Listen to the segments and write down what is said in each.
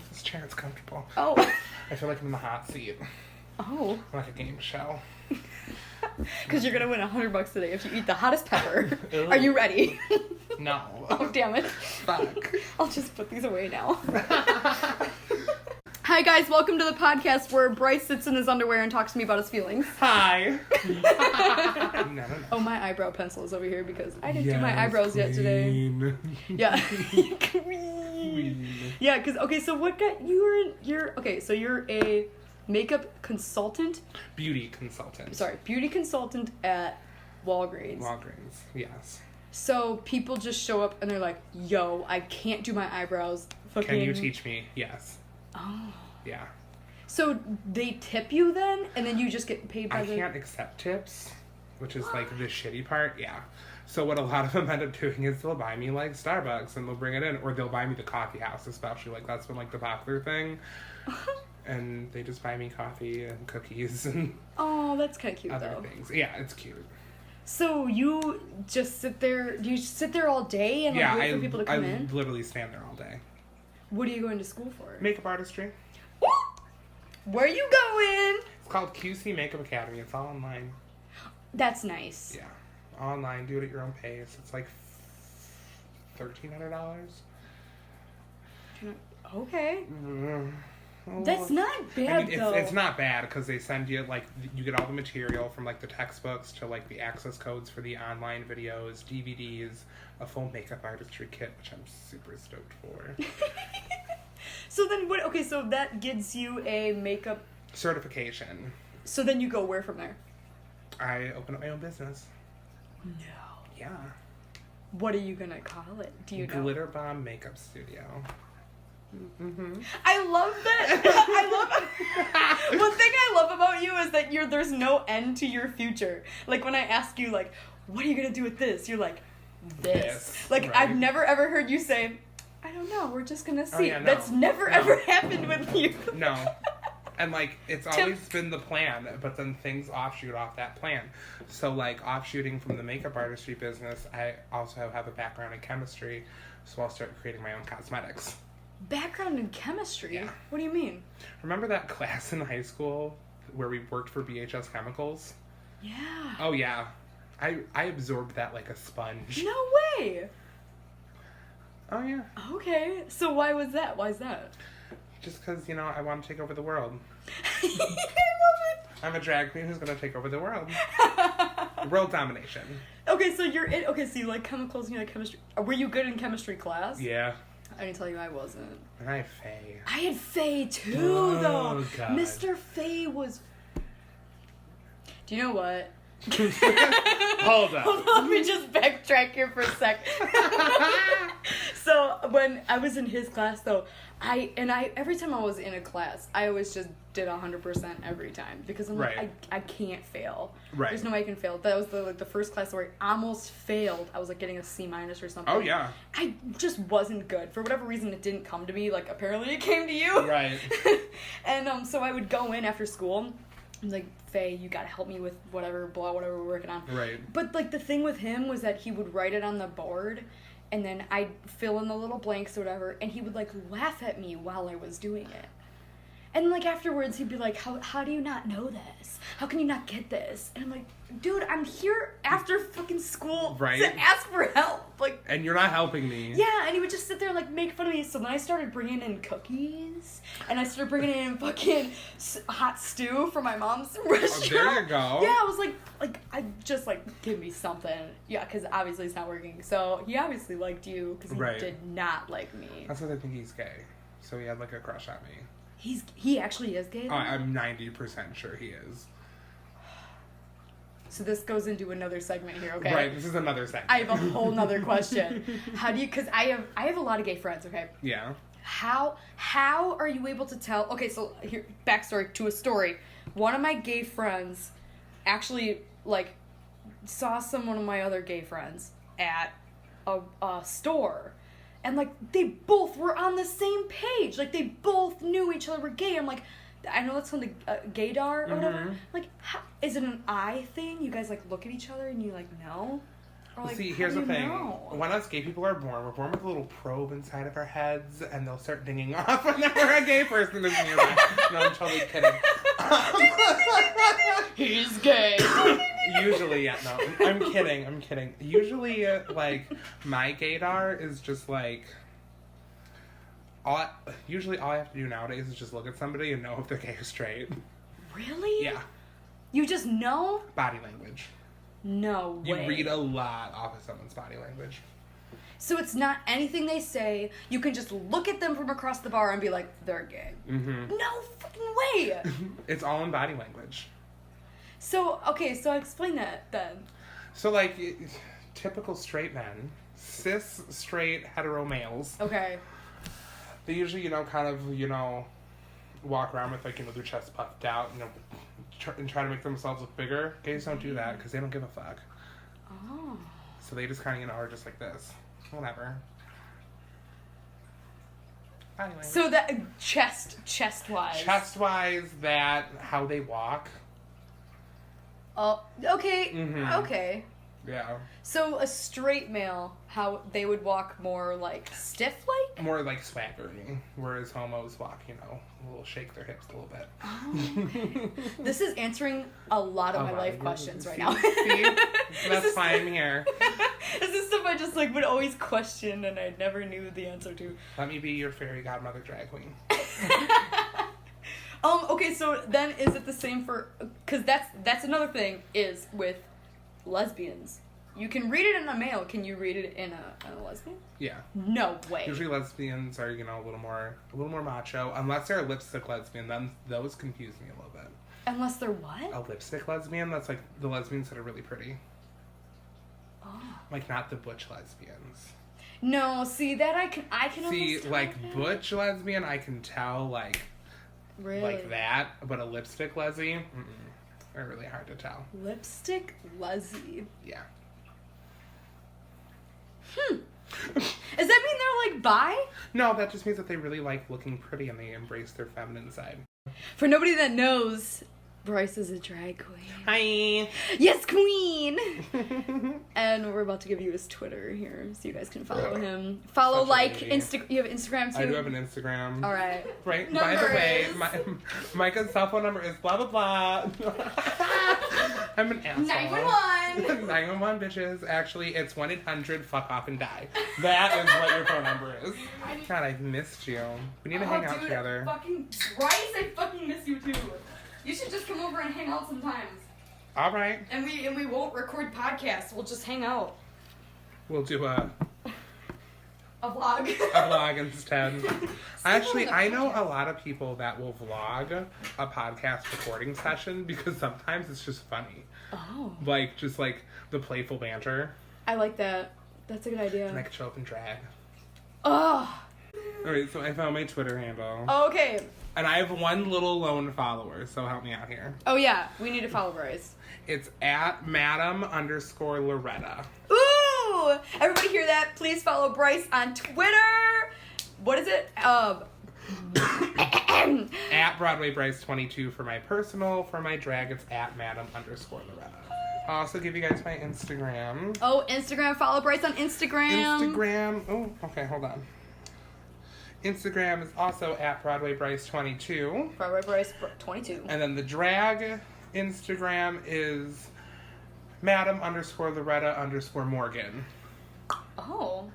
This chair is comfortable. Oh. I feel like I'm in the hot seat. Oh. Like a game show. Because you're going to win $100 today if you eat the hottest pepper. Are you ready? No. Oh, damn it. Fuck. I'll just put these away now. Hi, guys. Welcome to the podcast where Bryce sits in his underwear and talks to me about his feelings. Hi. No. Oh, my eyebrow pencil is over here because I didn't do my eyebrows yet today. Yeah. Queen. Yeah, because, okay, so what got, so you're a makeup consultant? Beauty consultant. Sorry, beauty consultant at Walgreens. Walgreens, yes. So people just show up and they're like, yo, I can't do my eyebrows. Fucking... Can you teach me? Yes. Oh. Yeah. So they tip you then, and then you just get paid by I can't accept tips, which is like the shitty part. Yeah. So what a lot of them end up doing is they'll buy me like Starbucks and they'll bring it in, or they'll buy me the coffee house, especially. Like that's been like the popular thing. And they just buy me coffee and cookies and oh, that's kind of cute other though. Things. Yeah, it's cute. So you just sit there? Do you sit there all day and like, wait for people to come in? I literally stand there all day. What are you going to school for? Makeup artistry. Where are you going? It's called QC Makeup Academy. It's all online. That's nice. Yeah, online. Do it at your own pace. It's like $1,300. Okay. Oh, that's not bad, though. It's not bad because they send you, like, you get all the material from, like, the textbooks to, like, the access codes for the online videos, DVDs, a full makeup artistry kit, which I'm super stoked for. So then what, okay, so that gives you a makeup... certification. So then you go where from there? I open up my own business. No. Yeah. What are you gonna call it? Do you know? Glitter Bomb Makeup Studio. Mm-hmm. I love that. One thing I love about you is that there's no end to your future. Like when I ask you, like, what are you gonna do with this? You're like, this. Like right. I've never ever heard you say, I don't know. We're just gonna see. Oh, yeah, no. That's never ever happened with you. No. And, like, it's always been the plan, but then things offshoot off that plan. So, like, offshooting from the makeup artistry business, I also have a background in chemistry, so I'll start creating my own cosmetics. Background in chemistry? Yeah. What do you mean? Remember that class in high school where we worked for BHS Chemicals? Yeah. Oh, yeah. I absorbed that like a sponge. No way! Oh, yeah. Okay. So why was that? Why is that? Just because, you know, I want to take over the world. I love it. I'm a drag queen who's going to take over the world. World domination. Okay, so you like chemicals and you like chemistry. Were you good in chemistry class? Yeah. I didn't tell you I wasn't. And I had Faye. I had Faye too, though. God. Mr. Faye was... Do you know what? Hold on. Let me just backtrack here for a sec. So when I was in his class, though, every time I was in a class, I always just did 100% every time because I'm like, I can't fail. Right. There's no way I can fail. That was the first class where I almost failed. I was like getting a C- or something. Oh yeah. I just wasn't good. For whatever reason, it didn't come to me. Like apparently it came to you. Right. And so I would go in after school. I'm like, Faye, you gotta help me with whatever we're working on. Right. But like the thing with him was that he would write it on the board. And then I'd fill in the little blanks or whatever, and he would, like, laugh at me while I was doing it. And, like, afterwards, he'd be like, how do you not know this? How can you not get this? And I'm like, dude, I'm here after fucking school to ask for help. Like, and you're not helping me. Yeah, and he would just sit there and, like, make fun of me. So then I started bringing in cookies, and I started bringing in fucking hot stew for my mom's restaurant. Oh, there you go. Yeah, I was like, I just, like, give me something. Yeah, because obviously it's not working. So he obviously liked you, because he did not like me. That's what I think he's gay. So he had, like, a crush on me. He actually is gay? I'm 90% sure he is. So this goes into another segment here, okay? Right, this is another segment. I have a whole nother question. Because I have a lot of gay friends, okay? Yeah. How are you able to tell? Okay, so here, backstory to a story. One of my gay friends actually, like, saw one of my other gay friends at a store. And, like, they both were on the same page. Like, they both knew each other were gay. I'm like, I know that's something, gaydar or whatever. Like, is it an eye thing? You guys, like, look at each other and you, like, know? Or, like, See, how here's do the you thing. know? When us gay people are born, we're born with a little probe inside of our heads, and they'll start dinging off whenever a gay person is nearby. No, I'm totally kidding. He's gay. Usually, yeah, no. I'm kidding. Usually, like, my gaydar is just, like... Usually all I have to do nowadays is just look at somebody and know if they're gay or straight. Really? Yeah. You just know? Body language. No way. You read a lot off of someone's body language. So it's not anything they say. You can just look at them from across the bar and be like, they're gay. Mm-hmm. No fucking way. It's all in body language. So, okay, so explain that then. So, like, typical straight men, cis, straight, hetero males. Okay. They usually, kind of, walk around with, like, their chest puffed out, and try to make themselves look bigger. Gays don't do that because they don't give a fuck. Oh. So they just kind of, are just like this. Whatever. Anyway. So that chest-wise. Chest-wise, that, how they walk. Oh, okay. Mm-hmm. Okay. Yeah. So a straight male, how they would walk more like stiff-like? More like swaggering, whereas homos walk, a little shake their hips a little bit. Oh. This is answering a lot of my life questions right now. See? That's why I'm here. This is stuff I just would always question and I never knew the answer to. Let me be your fairy godmother drag queen. Okay, so then is it the same for, because that's another thing is with lesbians. You can read it in a male. Can you read it in a lesbian? Yeah. No way. Usually lesbians are, a little more macho. Unless they're a lipstick lesbian, then those confuse me a little bit. Unless they're what? A lipstick lesbian? That's like the lesbians that are really pretty. Oh. Like not the butch lesbians. No, see that I can see almost like tell that. butch lesbian I can tell like Really? like that, but a lipstick lesbian, they're really hard to tell. Lipstick lesbian. Yeah. Does that mean they're like bi? No, that just means that they really like looking pretty and they embrace their feminine side. For nobody that knows, Bryce is a drag queen. Hi. Yes, queen! And we're about to give you his Twitter here so you guys can follow him. Follow, Such a lady. You have Instagram too? I do have an Instagram. All right. Right. Number By the way, is- Micah's cell phone number is blah blah blah. I'm an asshole. 911. 911, bitches. Actually, it's 1-800 fuck off and die. That is what your phone number is. God, I've missed you. We need to hang out together. Fucking Bryce, I fucking miss you too. You should just come over and hang out sometimes. All right. And we won't record podcasts. We'll just hang out. We'll do a vlog. A vlog instead. Actually, I know a lot of people that will vlog a podcast recording session because sometimes it's just funny. Oh. Like, just like the playful banter. I like that. That's a good idea. And I could show up and drag. Oh. Alright, so I found my Twitter handle. Okay. And I have one little lone follower, so help me out here. Oh yeah, we need to follow Bryce. It's at Madam_Loretta. Ooh! Everybody hear that? Please follow Bryce on Twitter. What is it? At Broadway Bryce 22 for my personal. For my drag, it's at Madam_Loretta. I'll also give you guys my Instagram. Oh, Instagram. Follow Bryce on Instagram. Instagram. Oh, okay, hold on. Instagram is also at Broadway Bryce 22. Broadway Bryce 22. And then the drag Instagram is Madam_Loretta_Morgan. Oh.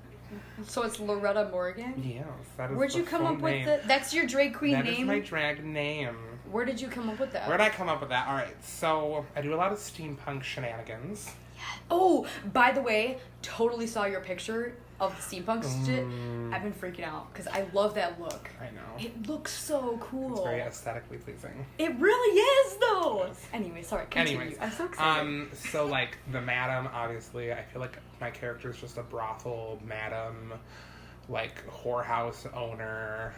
So it's Loretta Morgan? Yes, that is Where'd the you come full up name. with that's your drag queen That name? is my drag name. Where did you come up with that? Where did I come up with that? Alright, so I do a lot of steampunk shenanigans. Oh, by the way, totally saw your picture of the steampunk shit. I've been freaking out because I love that look. I know. It looks so cool. It's very aesthetically pleasing. It really is, though. Yes. Anyway, sorry. Continue. Anyways, I'm so excited. so like the madam, obviously, I feel like my character is just a brothel madam, like whorehouse owner,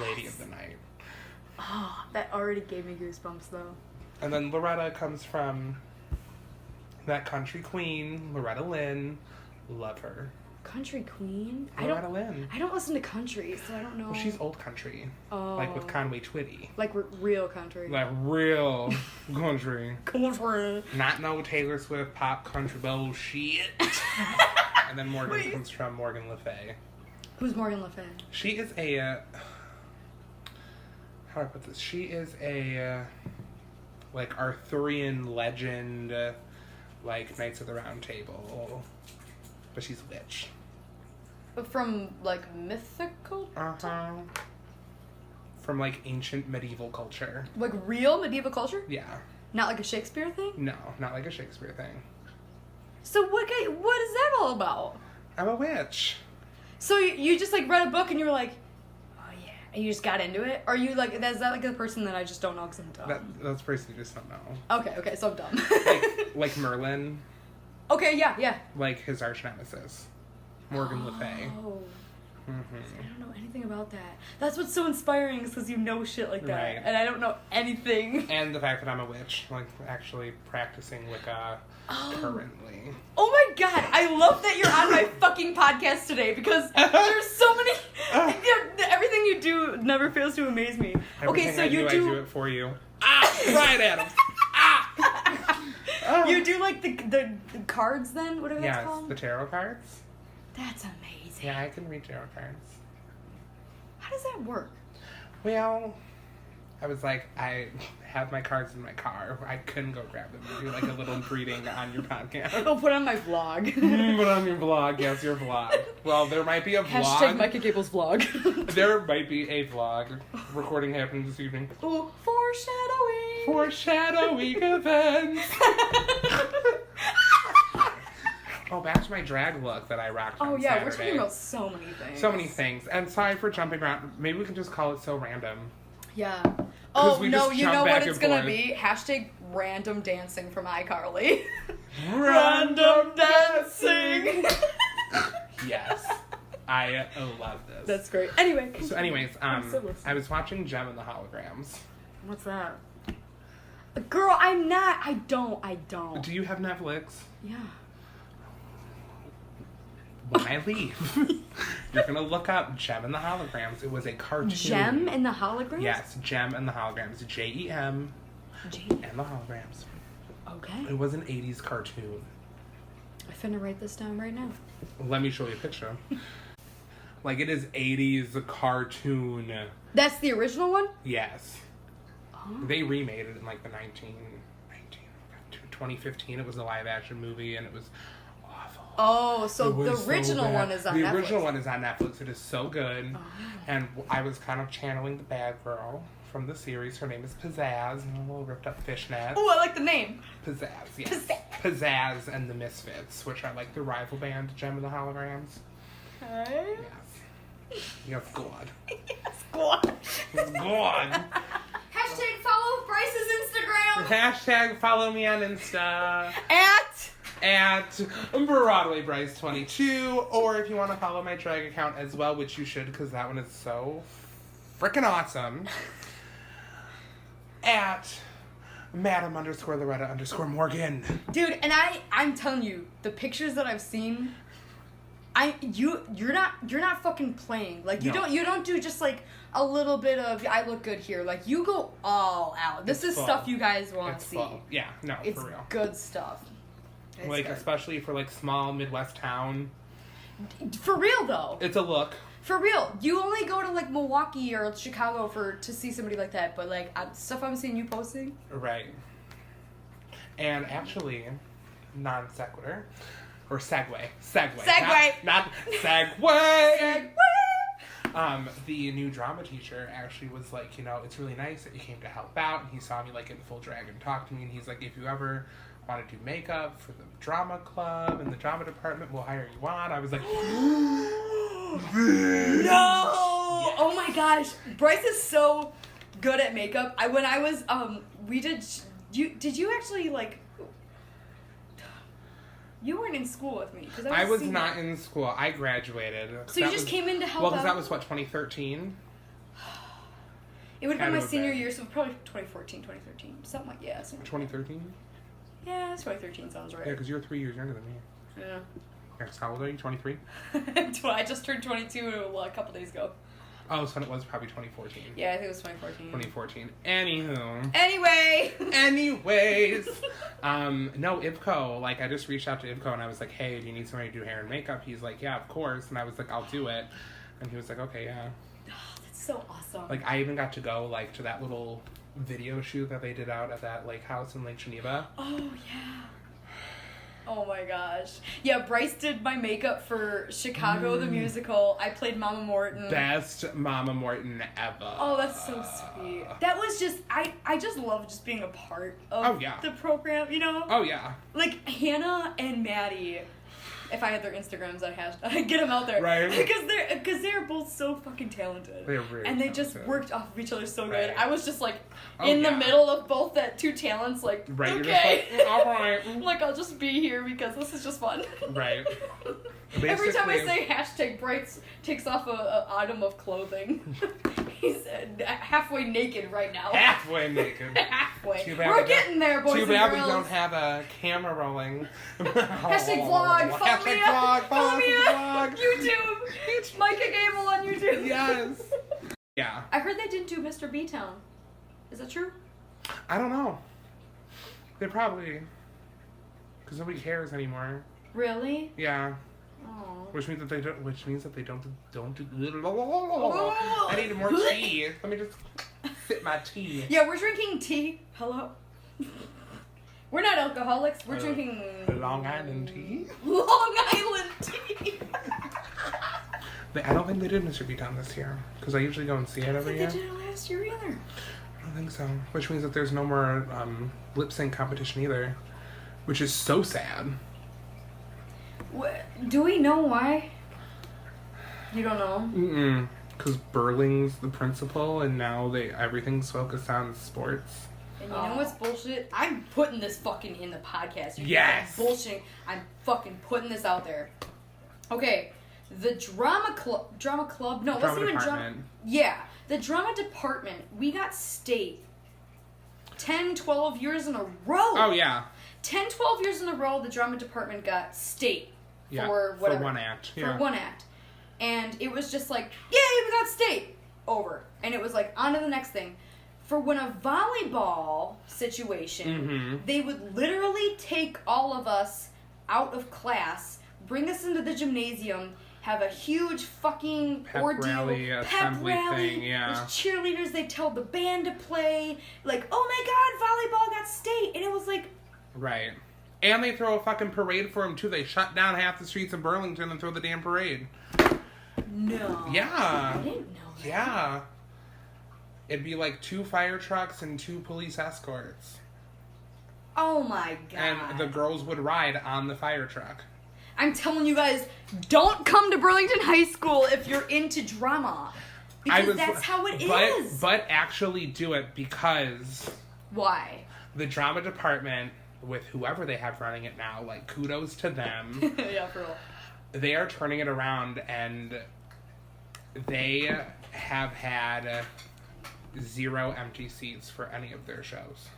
lady of the night. Oh, that already gave me goosebumps, though. And then Loretta comes from that country queen, Loretta Lynn. Love her. Country queen? Loretta Lynn. I don't listen to country, so I don't know. Well, she's old country. Oh. Like with Conway Twitty. Like real country. Like real country. Country. Not no Taylor Swift pop country bullshit. And then Morgan comes from Morgan Le Fay. Who's Morgan Le Fay? She is a... how do I put this? She is a... like Arthurian legend, like Knights of the Round Table. But she's a witch. From, like, mythical? Uh-huh. From, like, ancient medieval culture. Like, real medieval culture? Yeah. Not like a Shakespeare thing? No, not like a Shakespeare thing. So what is that all about? I'm a witch. So you just, like, read a book and you were like, oh, yeah. And you just got into it? Or are you, like, is that, like, a person that I just don't know because I'm dumb? That's a person you just don't know. Okay, so I'm dumb. like Merlin. Okay, yeah. Like his arch nemesis. Morgan Le Fay. Oh. Mm-hmm. I don't know anything about that. That's what's so inspiring is because you know shit like that. Right. And I don't know anything. And the fact that I'm a witch. Like, actually practicing Wicca currently. Oh my god, I love that you're on my fucking podcast today because there's so many... everything you do never fails to amaze me. Everything okay, so I you do it for you. Right at him. You do like the cards then? Whatever that's called? Yes, the tarot cards. That's amazing. Yeah, I can read tarot cards. How does that work? Well, I was like, I have my cards in my car. I couldn't go grab them and do like a little reading on your podcast. I'll put on my vlog. Put on your vlog. Yes, your vlog. Well, there might be a vlog. Hashtag Micah Gebel's vlog. There might be a vlog recording happening this evening. Ooh, foreshadowing. Foreshadowing events. Oh, back to my drag look that I rocked on Saturday. We're talking about so many things. So many things. And sorry for jumping around. Maybe we can just call it so random. Yeah. Oh, we no, just you jump know back what it's and going to forth. be? Hashtag random dancing from iCarly. Random dancing. Yes. I love this. That's great. Anyway. So anyways, so listening. I was watching Gem and the Holograms. What's that? Girl, I'm not. I don't. Do you have Netflix? Yeah. When I leave, you're going to look up Gem and the Holograms. It was a cartoon. Gem and the Holograms? Yes, Gem and the Holograms. Gem and the Holograms. Okay. It was an 80s cartoon. I'm finna write this down right now. Let me show you a picture. Like, it is 80s cartoon. That's the original one? Yes. Oh. They remade it in, like, the 2015. It was a live-action movie, and it was awful. Oh, so the so original bad. one is on Netflix. The original one is on Netflix. It is so good. Oh. And I was kind of channeling the bad girl from the series. Her name is Pizzazz, and a little ripped up fishnet. Oh, I like the name. Pizzazz, yes. Pizzazz and the Misfits, which are like the rival band, Gem and the Holograms. Okay. Yes. Yes, God. Yes, go on. Yes, God. Hashtag follow Bryce's Instagram. Hashtag follow me on Insta. At Broadway Bryce 22, or if you want to follow my drag account as well, which you should, because that one is so freaking awesome. At Madam_Loretta_Morgan. Dude, and I'm telling you, the pictures that I've seen, you're not fucking playing. Like you don't do just like a little bit of I look good here. Like you go all out. This is full. stuff you guys want to It's see. full. Yeah, no, It's for real. good stuff. It's Like, good. especially for like small Midwest town. For real though. It's a look. For real. You only go to like Milwaukee or Chicago to see somebody like that, but like stuff I'm seeing you posting. Right. And actually, non sequitur. Or segue. Not segue. The new drama teacher actually was like, you know, it's really nice that you came to help out. And he saw me like in full drag and talked to me. And he's like, if you ever want to do makeup for the drama club and the drama department, we'll hire you on. I was like, No! Yes. Oh my gosh. Bryce is so good at makeup. Did you actually like... You weren't in school with me. I was not in school. I graduated. So you just came in to help out? Well, because that was, what, 2013? It would have been my Had to senior have been. year, so probably 2014, 2013. Something like, yeah. 2013? Yeah, 2013 sounds right. Yeah, because you're 3 years younger than me. Yeah. Yes, how old are you? 23? I just turned 22 a couple days ago. Oh, so it was probably 2014. Yeah, I think it was 2014. 2014. Anywho. Anyway. Anyways. No, Ivko, like, I just reached out to Ivko and I was like, hey, do you need somebody to do hair and makeup? He's like, yeah, of course. And I was like, I'll do it. And he was like, okay, yeah. Oh, that's so awesome. Like, I even got to go, like, to that little video shoot that they did out at that lake house in Lake Geneva. Oh, yeah. Oh my gosh. Yeah, Bryce did my makeup for Chicago the musical. I played Mama Morton. Best Mama Morton ever. Oh, that's so sweet. That was just, I just love just being a part of the program, you know? Oh, yeah. Like, Hannah and Maddie, if I had their Instagrams, I'd get them out there. Right. Because they're both so fucking talented. They're really And they talented. just worked off of each other so Right. good. I was just like, Oh, in the yeah. middle of both that two talents, like, Right, okay. you're just like, all right. Like, I'll just be here because this is just fun. Right. Every time I Basically- say hashtag Bryce takes off a item of clothing, he's halfway naked right now. Halfway naked. Halfway. Too bad We're we getting there, boys Too and bad we girls. don't have a camera rolling. Hashtag vlog. Follow me vlog. Follow me vlog. on YouTube. Micah Gebel on YouTube. Yes. Yeah. I heard they didn't do Mr. B-Town. Is that true? I don't know. They probably. Because nobody cares anymore. Really? Yeah. Oh. Which means that they don't. Which means that they don't do. I need more tea. Let me just sip my tea. Yeah, we're drinking tea. Hello. We're not alcoholics. We're drinking Long Island tea. Long Island tea. I don't think they did Mr. B-Town this year because I usually go and see it every year. They did it last year either. I don't think so. Which means that there's no more lip sync competition either, which is so sad. Do we know why? You don't know? Because Burling's the principal, and now everything's focused on sports. And you know what's bullshit? I'm putting this fucking in the podcast. Yes. Bullshitting. I'm fucking putting this out there. Okay. The drama club. No, it wasn't even drama. Yeah. The drama department. We got state 10, 12 years in a row. Oh, yeah. 10, 12 years in a row, the drama department got state. Yeah. For whatever. For one act. For Yeah. one act. And it was just like, yay, we got state. Over. And it was like, on to the next thing. For when a volleyball situation, they would literally take all of us out of class, bring us into the gymnasium, have a huge fucking Pep ordeal, rally, assembly thing, yeah. There's cheerleaders, they tell the band to play, like, oh my god, volleyball got state, and it was like... Right. And they throw a fucking parade for them, too. They shut down half the streets of Burlington and throw the damn parade. No. Yeah. I didn't know that. Yeah. It'd be like 2 fire trucks and 2 police escorts. Oh my god. And the girls would ride on the fire truck. I'm telling you guys, don't come to Burlington High School if you're into drama. Because that's how it is. But actually do it because... Why? The drama department, with whoever they have running it now, like, kudos to them. Yeah, for real. They are turning it around, and they have had 0 empty seats for any of their shows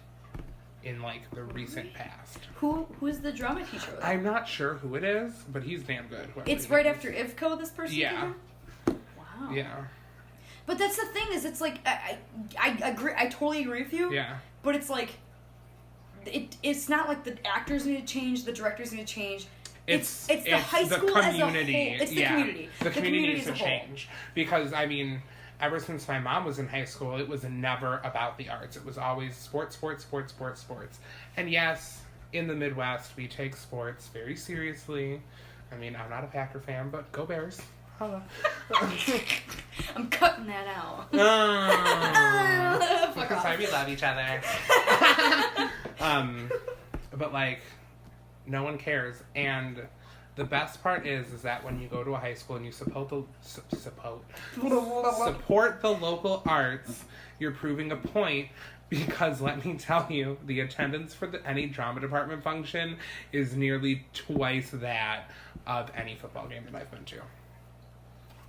in, like, the recent past. Who's the drama teacher? I'm not sure who it is, but he's damn good. It's right after Ivko, this person? Yeah. Wow. Yeah. But that's the thing, is it's like, I agree, I totally agree with you. Yeah. But it's like, it's not like the actors need to change, the directors need to change. It's the high school community. as a whole. It's the community. The community needs to as a whole. change. Because, I mean, ever since my mom was in high school, it was never about the arts. It was always sports, sports, sports, sports, sports. And yes, in the Midwest, we take sports very seriously. I mean, I'm not a Packer fan, but go Bears. I'm cutting that out. Fuck off. Sorry, we love each other. But like, no one cares. And the best part is that when you go to a high school and you support the local arts, you're proving a point. Because let me tell you, the attendance for any drama department function is nearly twice that of any football game that I've been to.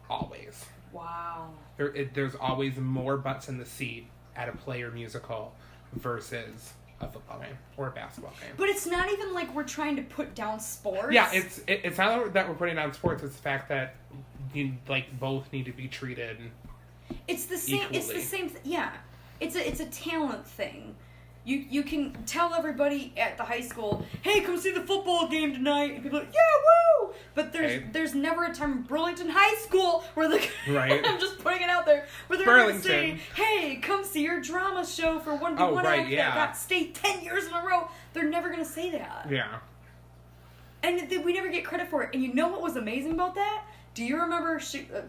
Always. Wow. There's always more butts in the seat at a play or musical versus a football game or a basketball game. But it's not even like we're trying to put down sports. Yeah, it's not that we're putting down sports. It's the fact that you like both need to be treated. It's the same. Equally. It's the same. Yeah, it's a talent thing. You can tell everybody at the high school, hey, come see the football game tonight, and people are like, yeah, woo! But there's never a time in Burlington High School where they're right. I'm just putting it out there, where they're going to say, hey, come see your drama show for 1v1 act that got state 10 years in a row. They're never going to say that. Yeah. And we never get credit for it. And you know what was amazing about that? Do you remember,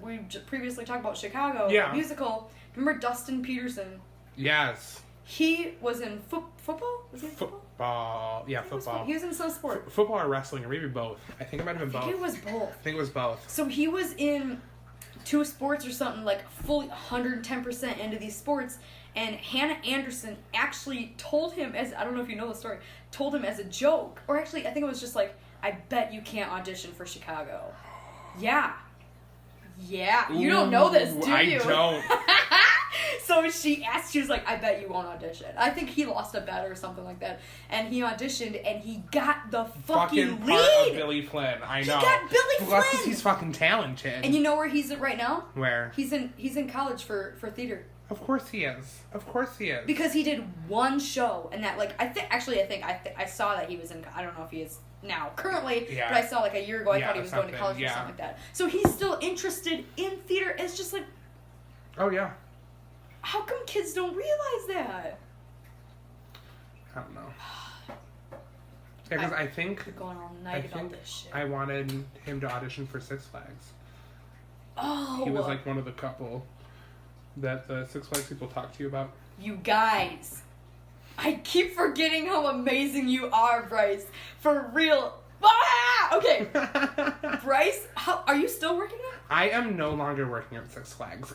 we previously talked about Chicago, the musical. Remember Dustin Peterson? Yes. He was in football? Was he in football? Football. Yeah, football. He was in some sport. Football or wrestling, or maybe both. I think it might have been both. I think it was both. So he was in 2 sports or something, like fully 110% into these sports. And Hannah Anderson actually told him, I don't know if you know the story, told him as a joke. Or actually, I think it was just like, I bet you can't audition for Chicago. Yeah. Yeah. You don't know this, do you? I don't. So she was like, I bet you won't audition. I think he lost a bet or something like that. And he auditioned, and he got the fucking lead. Part of Billy Flynn, I know. He got Billy Flynn! Because he's fucking talented. And you know where he's at right now? Where? He's in college for theater. Of course he is. Because he did one show, and that, like, I saw that he was in, I don't know if he is now, currently, but I saw, like, a year ago, I thought he was going to college or something like that. So he's still interested in theater. It's just like... Oh, yeah. How come kids don't realize that? I don't know. Yeah, because I think... We're going all night about this shit. I wanted him to audition for Six Flags. Oh! He was, like, one of the couple that the Six Flags people talk to you about. You guys. I keep forgetting how amazing you are, Bryce. For real. Ah! Okay. Bryce, are you still working there? I am no longer working at Six Flags.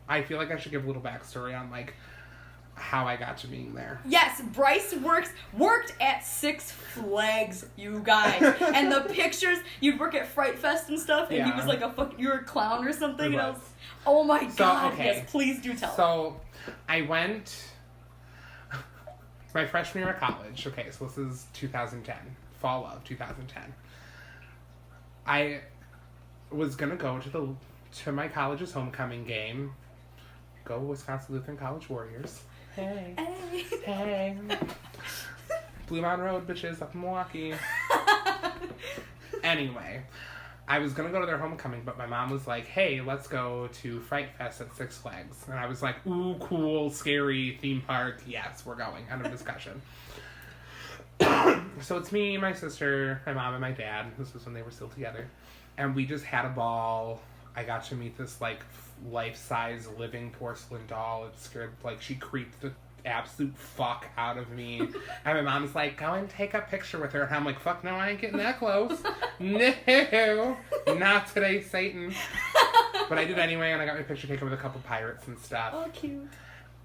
I feel like I should give a little backstory on, like, how I got to being there. Yes, Bryce worked at Six Flags, you guys. And the pictures, you'd work at Fright Fest and stuff, and he was like you were a clown or something. And oh my god, okay. Yes, please do tell. So, I went my freshman year of college. Okay, so this is 2010, fall of 2010. I was gonna go to my college's homecoming game. Go Wisconsin Lutheran College Warriors. Hey. Hey. Blue Mountain Road, bitches, up in Milwaukee. Anyway, I was gonna go to their homecoming, but my mom was like, hey, let's go to Fright Fest at Six Flags. And I was like, ooh, cool, scary, theme park. Yes, we're going. End of discussion. So it's me, my sister, my mom, and my dad. This was when they were still together. And we just had a ball. I got to meet this, like, life-size living porcelain doll. It scared, like, she creeped the absolute fuck out of me. And my mom's like, go and take a picture with her. And I'm like, fuck no, I ain't getting that close. No, not today, Satan. But I did anyway, and I got my picture taken with a couple pirates and stuff. Oh, cute.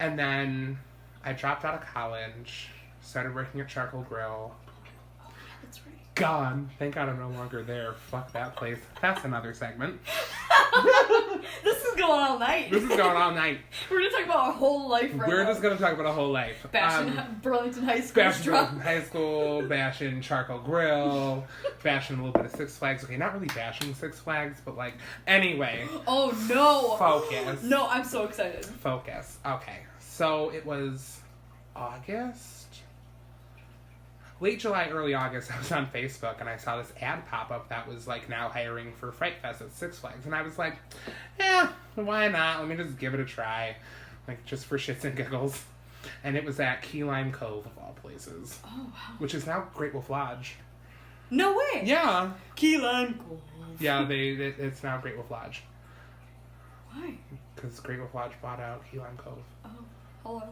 And then I dropped out of college, started working at Charcoal Grill. Oh, that's right. Gone. Thank God I'm no longer there. Fuck that place. That's another segment. This is going all night. This is going all night. We're going to talk about our whole life right now. We're just going to talk about a whole life. Bashing Burlington High School. Bashing Burlington High School, bashing Charcoal Grill, bashing a little bit of Six Flags. Okay, not really bashing Six Flags, but like, anyway. Oh no. Focus. No, I'm so excited. Focus. Okay, so it was August? Late July, early August, I was on Facebook and I saw this ad pop up that was like now hiring for Fright Fest at Six Flags. And I was like, yeah, why not? Let me just give it a try. Like, just for shits and giggles. And it was at Key Lime Cove, of all places. Oh, wow. Which is now Great Wolf Lodge. No way! Yeah. Key Lime Cove. Yeah, it's now Great Wolf Lodge. Why? Because Great Wolf Lodge bought out Key Lime Cove. Oh, hello.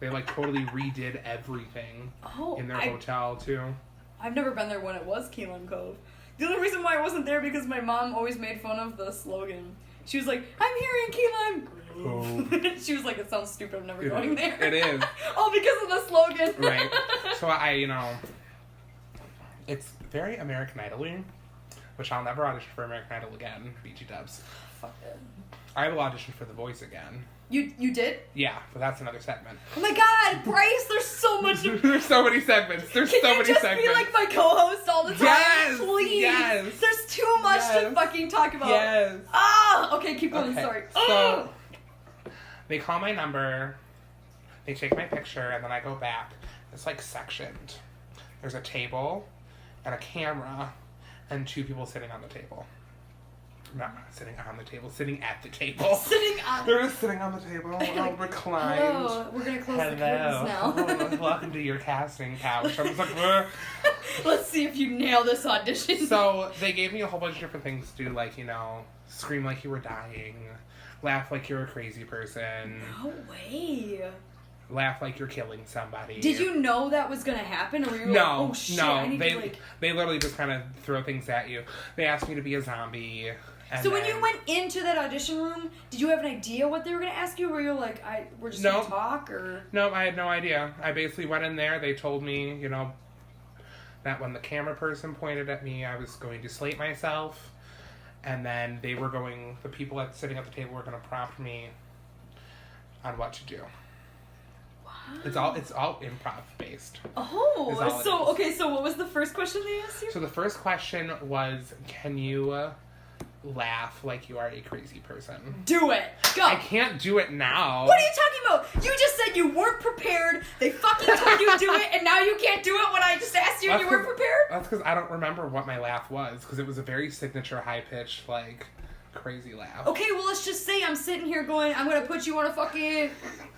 They like totally redid everything in their hotel too. I've never been there when it was Key Lime Cove. The only reason why I wasn't there because my mom always made fun of the slogan. She was like, I'm here in Key Lime Cove. She was like, it sounds stupid, I'm never going there. It is. All because of the slogan. Right. So it's very American Idol-y, which I'll never audition for American Idol again. BG dubs. Fuck it. I will audition for The Voice again. You did? Yeah, but that's another segment. Oh my god, Bryce, there's so much. There's so many segments. There's Can so you many just segments. be like my co-host all the time? Yes, Please. yes. There's too much to Yes. fucking talk about. Yes. Ah, okay, keep going. Okay, Sorry. So they call my number, they take my picture, and then I go back. It's like sectioned. There's a table and a camera and 2 people sitting on the table. Not sitting on the table, sitting at the table. Sitting on. They're just sitting on the table, all reclined. Hello, we're gonna close the curtains now. Hello. Welcome to your casting couch. I was like, "Ugh." Let's see if you nail this audition. So they gave me a whole bunch of different things to do, like, you know, scream like you were dying, laugh like you're a crazy person, No way. laugh like you're killing somebody. Did you know that was gonna happen, or were you like, No, oh shit, I need they to like... they literally just kind of throw things at you. They asked me to be a zombie. And So when then- you went into that audition room, did you have an idea what they were gonna ask you? Or were you like, we're just No. gonna talk, or? No, I had no idea. I basically went in there. They told me, you know, that when the camera person pointed at me, I was going to slate myself. And then the people sitting at the table were going to prompt me on what to do. Wow. It's all improv based. Oh, Is all it so, is. okay, so what was the first question they asked you? So the first question was, can you laugh like you are a crazy person? Do it. Go. I can't do it now. What are you talking about? You just said you weren't prepared. They fucking told you to do it, and now you can't do it when I just asked you and you weren't prepared? That's because I don't remember what my laugh was, because it was a very signature, high-pitched, like, crazy laugh. Okay, well, let's just say I'm sitting here going, I'm gonna put you on a fucking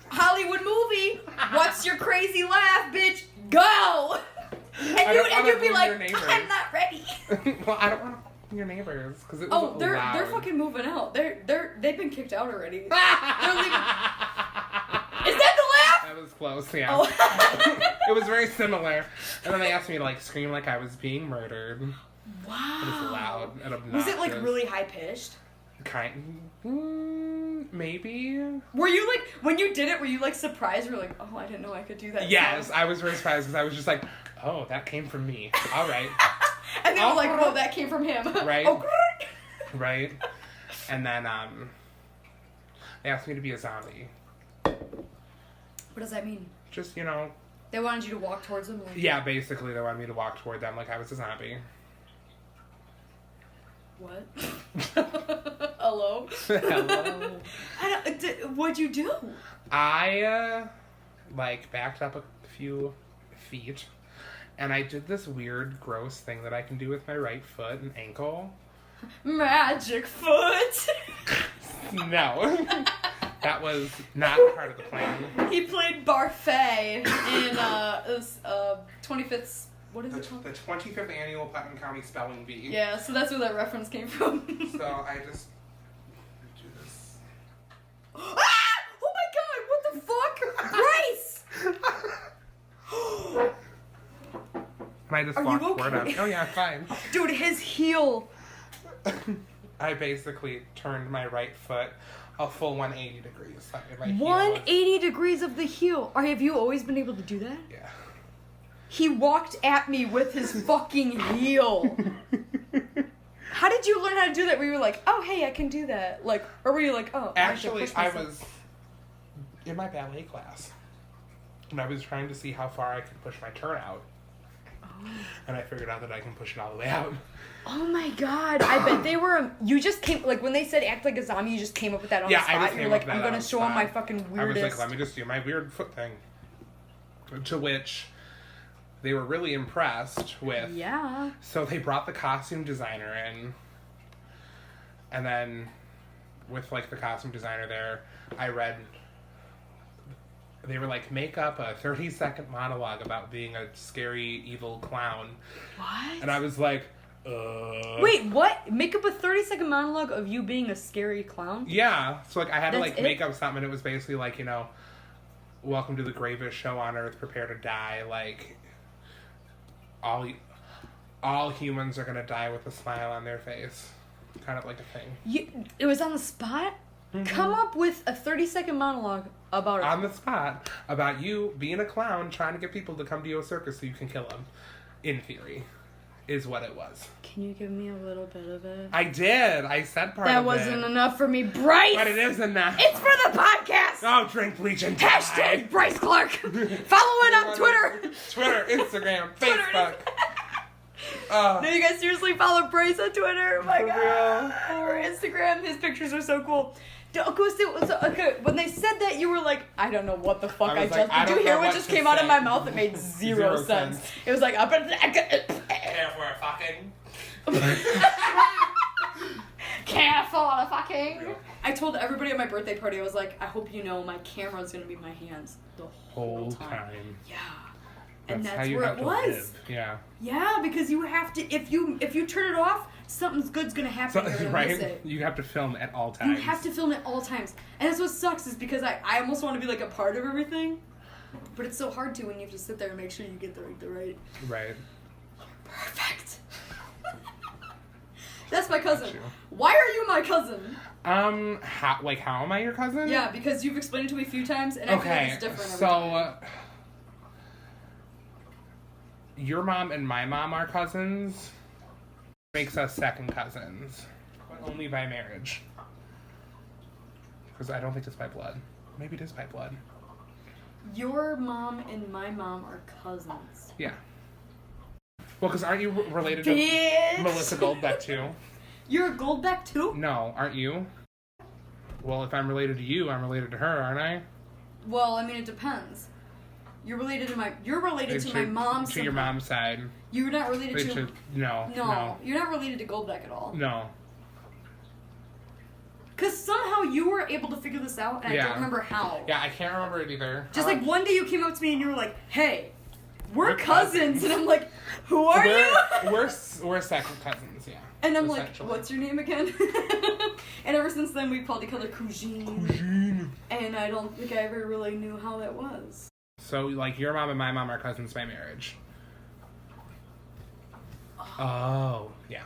Hollywood movie. What's your crazy laugh, bitch? Go! And you'd be like, I'm not ready. Well, I don't want to your neighbors, because it was they're loud. fucking moving out. They've been kicked out already. They're leaving. Is that the laugh? That was close, yeah. Oh. It was very similar. And then they asked me to, like, scream like I was being murdered. Wow. It was loud and obnoxious. Was it like really high pitched? Maybe. Were you like, when you did it, were you like surprised? Or like, oh, I didn't know I could do that. Yes, I was very surprised, because I was just like, oh, that came from me. All right. And they were like, oh, that came from him. Right. Oh, Right. And then they asked me to be a zombie. what does that mean? Just, you know. They wanted you to walk towards them? Like, Yeah, basically they wanted me to walk toward them like I was a zombie. what? Hello? Hello. What'd you do? I, backed up a few feet, and I did this weird, gross thing that I can do with my right foot and ankle. Magic foot. No. That was not part of the plan. He played Barfay in 25th. What is it called? The 25th annual Putnam County Spelling Bee. Yeah, so that's where that reference came from. So I just do this. Ah! Oh my god! What the fuck, Bryce? And I just Are you walked toward okay? him. Oh yeah, fine. Dude, his heel. I basically turned my right foot a full 180 degrees. My heel was- 180 degrees of the heel. Have you always been able to do that? Yeah. He walked at me with his fucking heel. How did you learn how to do that? Were you like, oh, hey, I can do that? Like, or were you like, oh, Actually, I I was in my ballet class, and I was trying to see how far I could push my turnout. Oh. And I figured out that I can push it all the way out. Oh my god, I bet they were, you just came, like, when they said act like a zombie, you just came up with that on the spot. I just came You're up like, with that I'm on gonna the show them my spot. fucking I weirdest. was like, let me just do my weird foot thing. To which they were really impressed with. Yeah. So they brought the costume designer in. And then with, like, the costume designer there, I read... They were like, make up a 30-second monologue about being a scary, evil clown. What? And I was like, Wait, what? Make up a 30-second monologue of you being a scary clown? Yeah. So, like, I had to, That's like, make up something. It was basically like, you know, welcome to the gravest show on earth, prepare to die. Like, all humans are going to die with a smile on their face. Kind of like a thing. It was on the spot? Mm-hmm. Come up with a 30-second monologue about on the spot about you being a clown trying to get people to come to your circus so you can kill them. In theory. is what it was. Can you give me a little bit of it? I did. I said part that of it. That wasn't enough for me, Bryce. But it is enough. It's for the podcast. Oh, drink bleach and die. Hashtag Bryce Clark. Follow it on Twitter. Twitter, Instagram, Twitter, Facebook. No, you guys seriously follow Bryce on Twitter. Oh my For god. real? Or Instagram. His pictures are so cool. Okay, when they said that, you were like, I don't know what the fuck I just... Did you hear what just came out of my mouth? It made zero sense. It was like... If we're fucking... Careful, fucking... I told everybody at my birthday party, I was like, I hope you know my camera's gonna be my hands the whole time. Yeah. And that's how you where have it to was. live. Yeah. Yeah, because you have to... If you turn it off, something's good's gonna happen. So, You're gonna right? miss it. You have to film at all times. You have to film at all times. And that's what sucks, is because I almost want to be like a part of everything. But it's so hard to when you have to sit there and make sure you get the right... Right. Perfect. That's my cousin. Why are you my cousin? How am I your cousin? Yeah, because you've explained it to me a few times, and I feel like it's different every time. Your mom and my mom are cousins. Makes us second cousins. But only by marriage. Because I don't think it's by blood. Maybe it is by blood. Your mom and my mom are cousins. Yeah. Well, because aren't you related to Melissa Goldbeck, too? You're a Goldbeck, too? No, aren't you? Well, if I'm related to you, I'm related to her, aren't I? Well, I mean, it depends. You're related to my mom's. To your mom's side. You're not related to... No. You're not related to Goldbeck at all. No. Because somehow you were able to figure this out, and I don't remember how. Yeah, I can't remember it either. Just like one day you came up to me and you were like, hey, we're cousins. And I'm like, who are you? We're second cousins, yeah. And I'm like, what's your name again? And ever since then, we've called each other Cousine. And I don't think I ever really knew how that was. So, like, your mom and my mom are cousins by marriage. Oh, yeah.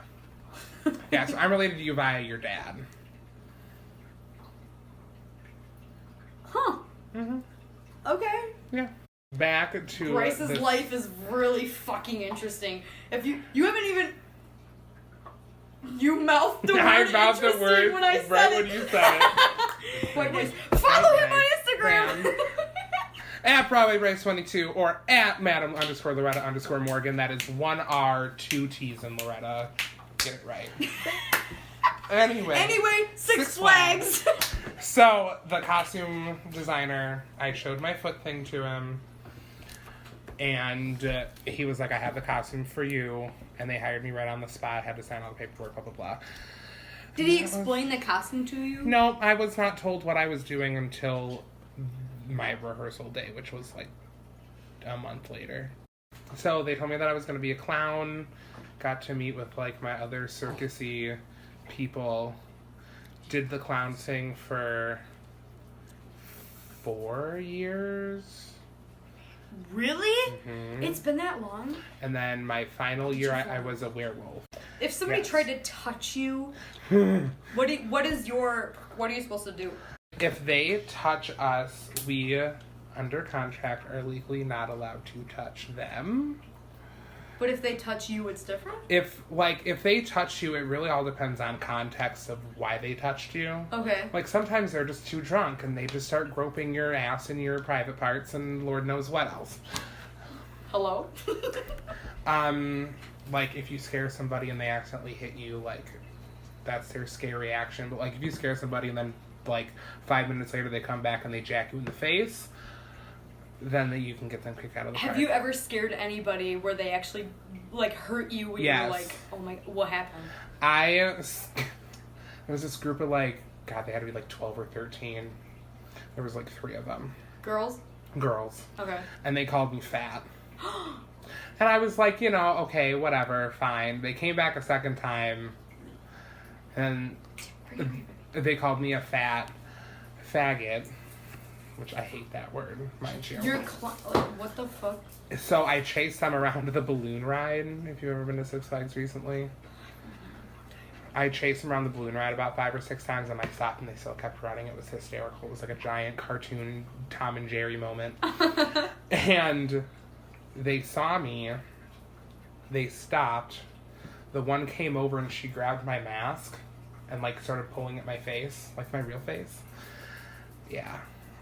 Yeah, so I'm related to you via your dad. Huh. Mm-hmm. Okay. Yeah. Back to... Bryce's life is really fucking interesting. If you haven't even... You mouthed the word I mouthed the word when I said right it. when you said it. Wait, Bryce, follow him on Instagram. At BroadwayBryce22 or at Madam_Loretta_Morgan. That is 1 R, 2 T's in Loretta. Get it right. Anyway, Six Flags. So, the costume designer, I showed my foot thing to him. And he was like, I have the costume for you. And they hired me right on the spot. Had to sign all the paperwork, blah, blah, blah. Did he explain the costume to you? No, I was not told what I was doing until my rehearsal day, which was like a month later. So they told me that I was going to be a clown. Got to meet with like my other circus-y people. Did the clown thing for 4 years. Really? Mm-hmm. It's been that long? And then my final year, I was a werewolf. If somebody tried to touch you, what are you supposed to do? If they touch us, we, under contract, are legally not allowed to touch them. But if they touch you, it's different? If they touch you, it really all depends on context of why they touched you. Okay. Like, sometimes they're just too drunk, and they just start groping your ass and your private parts, and Lord knows what else. Hello? Like, if you scare somebody and they accidentally hit you, like, that's their scare reaction. But, like, if you scare somebody and then, like, 5 minutes later they come back and they jack you in the face, then you can get them kicked out of the park. Have you ever scared anybody where they actually, like, hurt you when you're like, oh my, what happened? There was this group of, like, God, they had to be, like, 12 or 13. There was, like, 3 of them. Girls? Girls. Okay. And they called me fat. And I was like, okay, whatever, fine. They came back a second time, and they called me a fat faggot. Which I hate that word, mind you. What the fuck? So I chased them around the balloon ride, if you've ever been to Six Flags recently. I chased them around the balloon ride about 5 or 6 times, and I stopped, and they still kept running. It was hysterical. It was like a giant cartoon Tom and Jerry moment. And they saw me. They stopped. The one came over and she grabbed my mask and, like, started pulling at my face, like my real face. Yeah.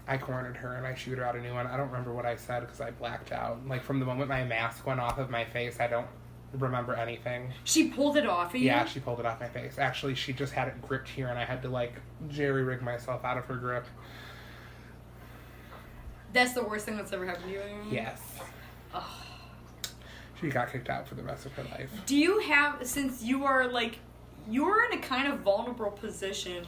I cornered her and I shoot her out a new one. I don't remember what I said because I blacked out. Like, from the moment my mask went off of my face, I don't remember anything. She pulled it off of you? Yeah, she pulled it off my face. Actually, she just had it gripped here and I had to, like, jerry-rig myself out of her grip. That's the worst thing that's ever happened to you? Yes. Ugh. She got kicked out for the rest of her life. Do you have, since you are, like, you're in a kind of vulnerable position,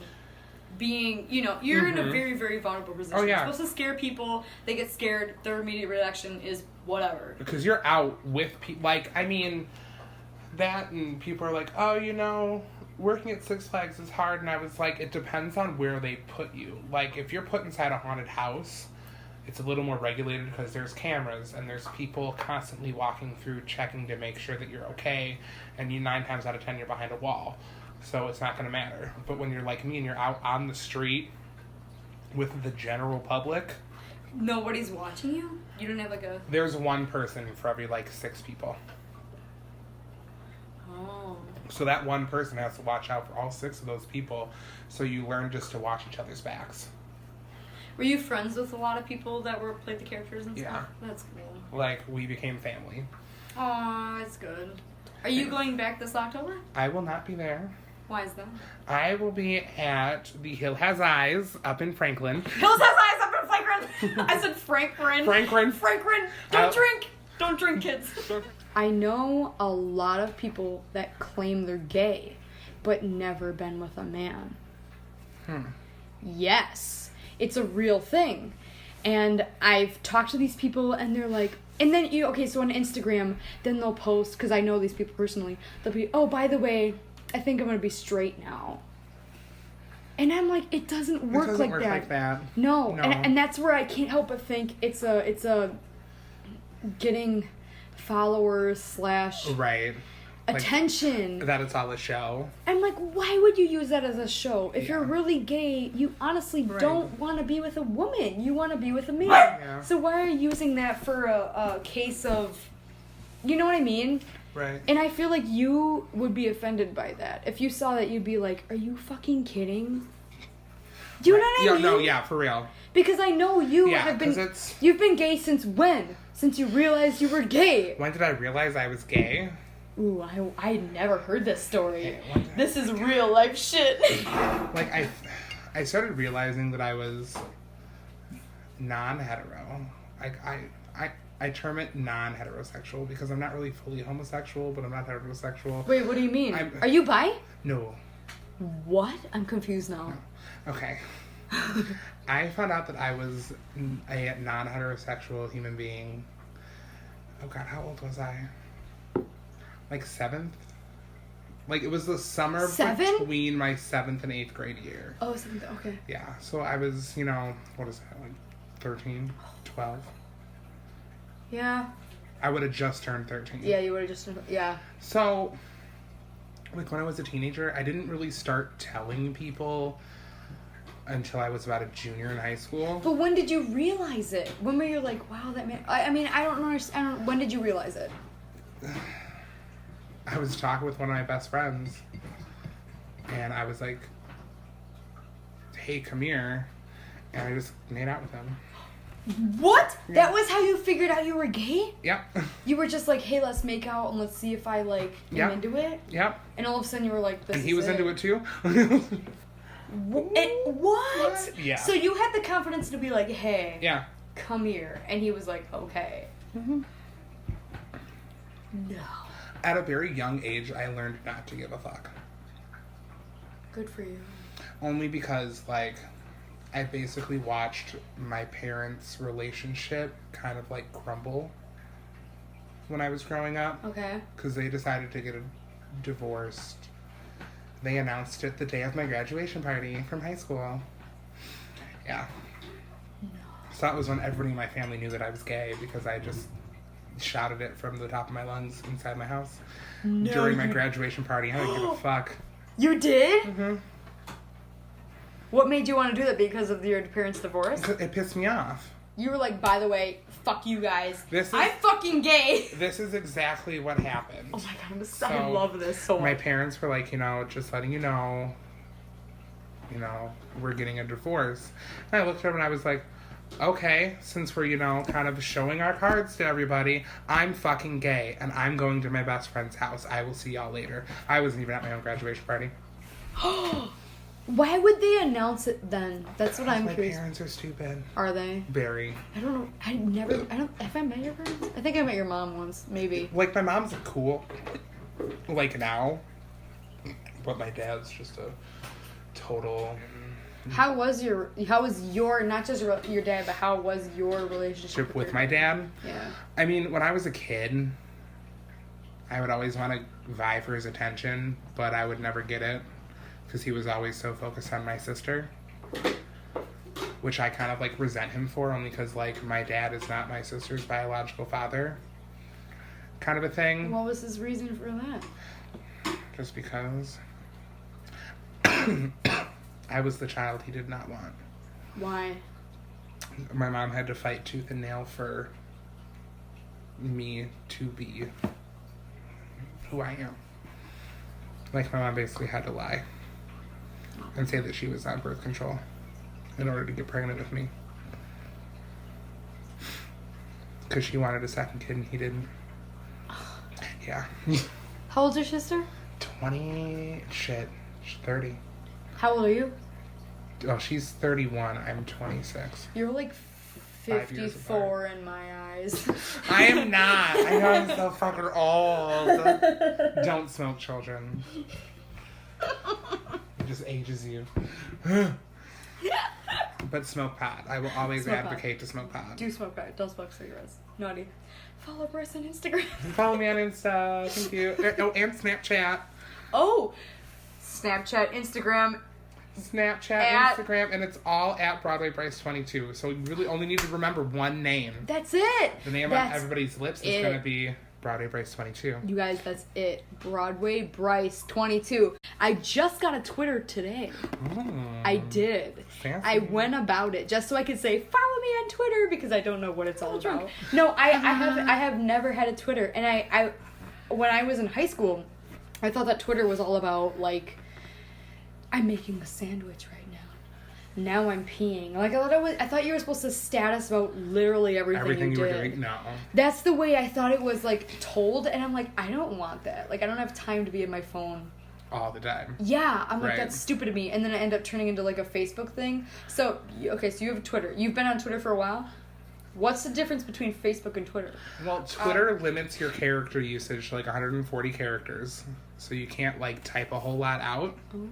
being, you know, you're in a very, very vulnerable position. Oh, yeah. You're supposed to scare people, they get scared, their immediate reaction is whatever. Because you're out with people, like, I mean, that and people are like, oh, you know, working at Six Flags is hard, and I was like, it depends on where they put you. Like, if you're put inside a haunted house, it's a little more regulated because there's cameras and there's people constantly walking through checking to make sure that you're okay, and 9 times out of 10 you're behind a wall, so it's not going to matter. But when you're like me and you're out on the street with the general public, nobody's watching you? You don't have like a... There's one person for every like 6 people. Oh. So that one person has to watch out for all 6 of those people, so you learn just to watch each other's backs. Were you friends with a lot of people that played the characters and stuff? Yeah. That's cool. Like, we became family. Aw, that's good. Are you going back this October? I will not be there. Why is that? I will be at the Hill Has Eyes up in Franklin. Hills has eyes up in Franklin! I said Franklin. Franklin. Don't drink! Don't drink, kids. I know a lot of people that claim they're gay, but never been with a man. Yes. It's a real thing. And I've talked to these people and they're like, and then so on Instagram, then they'll post, because I know these people personally, they'll be, oh, by the way, I think I'm going to be straight now. And I'm like, it doesn't work like that. No. And that's where I can't help but think it's a getting followers / Right. attention. Like, that it's all a show. I'm like, why would you use that as a show? If you're really gay, you honestly don't want to be with a woman. You want to be with a man. Yeah. So why are you using that for a case of... You know what I mean? Right. And I feel like you would be offended by that. If you saw that, you'd be like, are you fucking kidding? Do you know what I mean? No, yeah, for real. Because I know you have been... You've been gay since when? Since you realized you were gay. When did I realize I was gay? Ooh, I never heard this story. This is real life shit. Like, I started realizing that I was non-hetero. Like, I term it non-heterosexual because I'm not really fully homosexual, but I'm not heterosexual. Wait, what do you mean? Are you bi? No. What? I'm confused now. No. Okay. I found out that I was a non-heterosexual human being. Oh God, how old was I? Like 7th? Like, it was the summer between my 7th and 8th grade year. Oh, 7th, okay. Yeah, so I was, what is that, like 13, 12? Yeah. I would have just turned 13. Yeah, you would have just, yeah. So, like, when I was a teenager, I didn't really start telling people until I was about a junior in high school. But when did you realize it? When were you like, wow, that man... I mean, I don't understand. When did you realize it? I was talking with one of my best friends, and I was like, hey, come here, and I just made out with him. What? Yeah. That was how you figured out you were gay? Yep. You were just like, hey, let's make out and let's see if I, like, am into it? Yep. And all of a sudden you were like, this And he was into it too? What? Yeah. So you had the confidence to be like, hey, yeah, come here. And he was like, okay. Mm-hmm. No. At a very young age, I learned not to give a fuck. Good for you. Only because, like, I basically watched my parents' relationship kind of, like, crumble when I was growing up. Okay. Because they decided to get divorced. They announced it the day of my graduation party from high school. Yeah. No. So that was when everybody in my family knew that I was gay, because I just shouted it from the top of my lungs inside my house during my graduation party. I didn't give a fuck. You did? Mm-hmm. What made you want to do that? Because of your parents' divorce? It pissed me off. You were like, by the way, fuck you guys. This is- I'm fucking gay. This is exactly what happened. Oh my god, I love this so much. My parents were like, just letting you know, we're getting a divorce. And I looked at them and I was like, okay, since we're, kind of showing our cards to everybody, I'm fucking gay and I'm going to my best friend's house. I will see y'all later. I wasn't even at my own graduation party. Why would they announce it then? That's what I'm curious. My parents are stupid. Are they? Very. I don't know. Have I met your parents? I think I met your mom once, maybe. Like, my mom's cool, like, now. But my dad's just a total... How was your, not just your dad, but how was your relationship with my dad? Yeah. I mean, when I was a kid, I would always want to vie for his attention, but I would never get it. Because he was always so focused on my sister, which I kind of like resent him for, only because like my dad is not my sister's biological father, kind of a thing. What was his reason for that? Just because I was the child he did not want. Why? My mom had to fight tooth and nail for me to be who I am. Like, my mom basically had to lie and say that she was on birth control in order to get pregnant with me. Because she wanted a second kid and he didn't. Yeah. How old's your sister? 20... Shit. She's 30. How old are you? Oh, she's 31. I'm 26. You're like 5 years 54 in my eyes. I am not. I know I'm so fucking old. Don't smoke, children. It just ages you. But smoke pot. I will always advocate to smoke pot. Do smoke pot. Don't smoke cigarettes. Naughty. Follow Bryce on Instagram. Follow me on Insta. Thank you. Oh, and Snapchat. Oh! Snapchat, Instagram. Instagram, and it's all at Broadway Bryce 22. So you really only need to remember one name. That's it! The name on everybody's lips is going to be Broadway Bryce 22. You guys, that's it. Broadway Bryce 22. I just got a Twitter today. I did. Fancy. I went about it just so I could say, follow me on Twitter, because I don't know what it's all about. No, I have never had a Twitter. And I when I was in high school, I thought that Twitter was all about, like, I'm making a sandwich right now. Now I'm peeing. Like, I thought you were supposed to status about literally everything you were did. doing. No. That's the way I thought it was, like, told, and I'm like, I don't want that. Like, I don't have time to be in my phone all the time. Yeah, I'm like, right. That's stupid of me. And then I end up turning into, like, a Facebook thing. So, okay, so you have Twitter. You've been on Twitter for a while. What's the difference between Facebook and Twitter? Well, Twitter limits your character usage to, like, 140 characters. So you can't, like, type a whole lot out. Oh.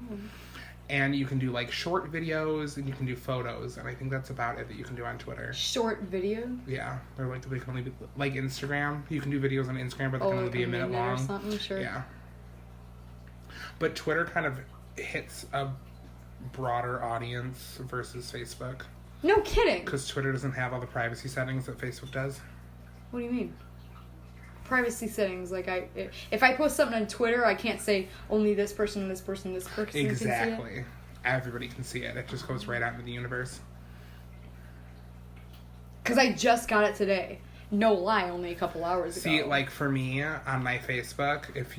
And you can do, like, short videos, and you can do photos, and I think that's about it that you can do on Twitter. Short video? Yeah. They're, like, they can only be, like, Instagram. You can do videos on Instagram, but they can only be a minute long. Or something, sure. Yeah. But Twitter kind of hits a broader audience versus Facebook. No kidding! Because Twitter doesn't have all the privacy settings that Facebook does. What do you mean? Privacy settings, like, if I post something on Twitter, I can't say only this person, this person, this person Exactly. can see it. Everybody can see it. It just goes right out into the universe. Because I just got it today. No lie, only a couple hours ago. See, like, for me, on my Facebook, if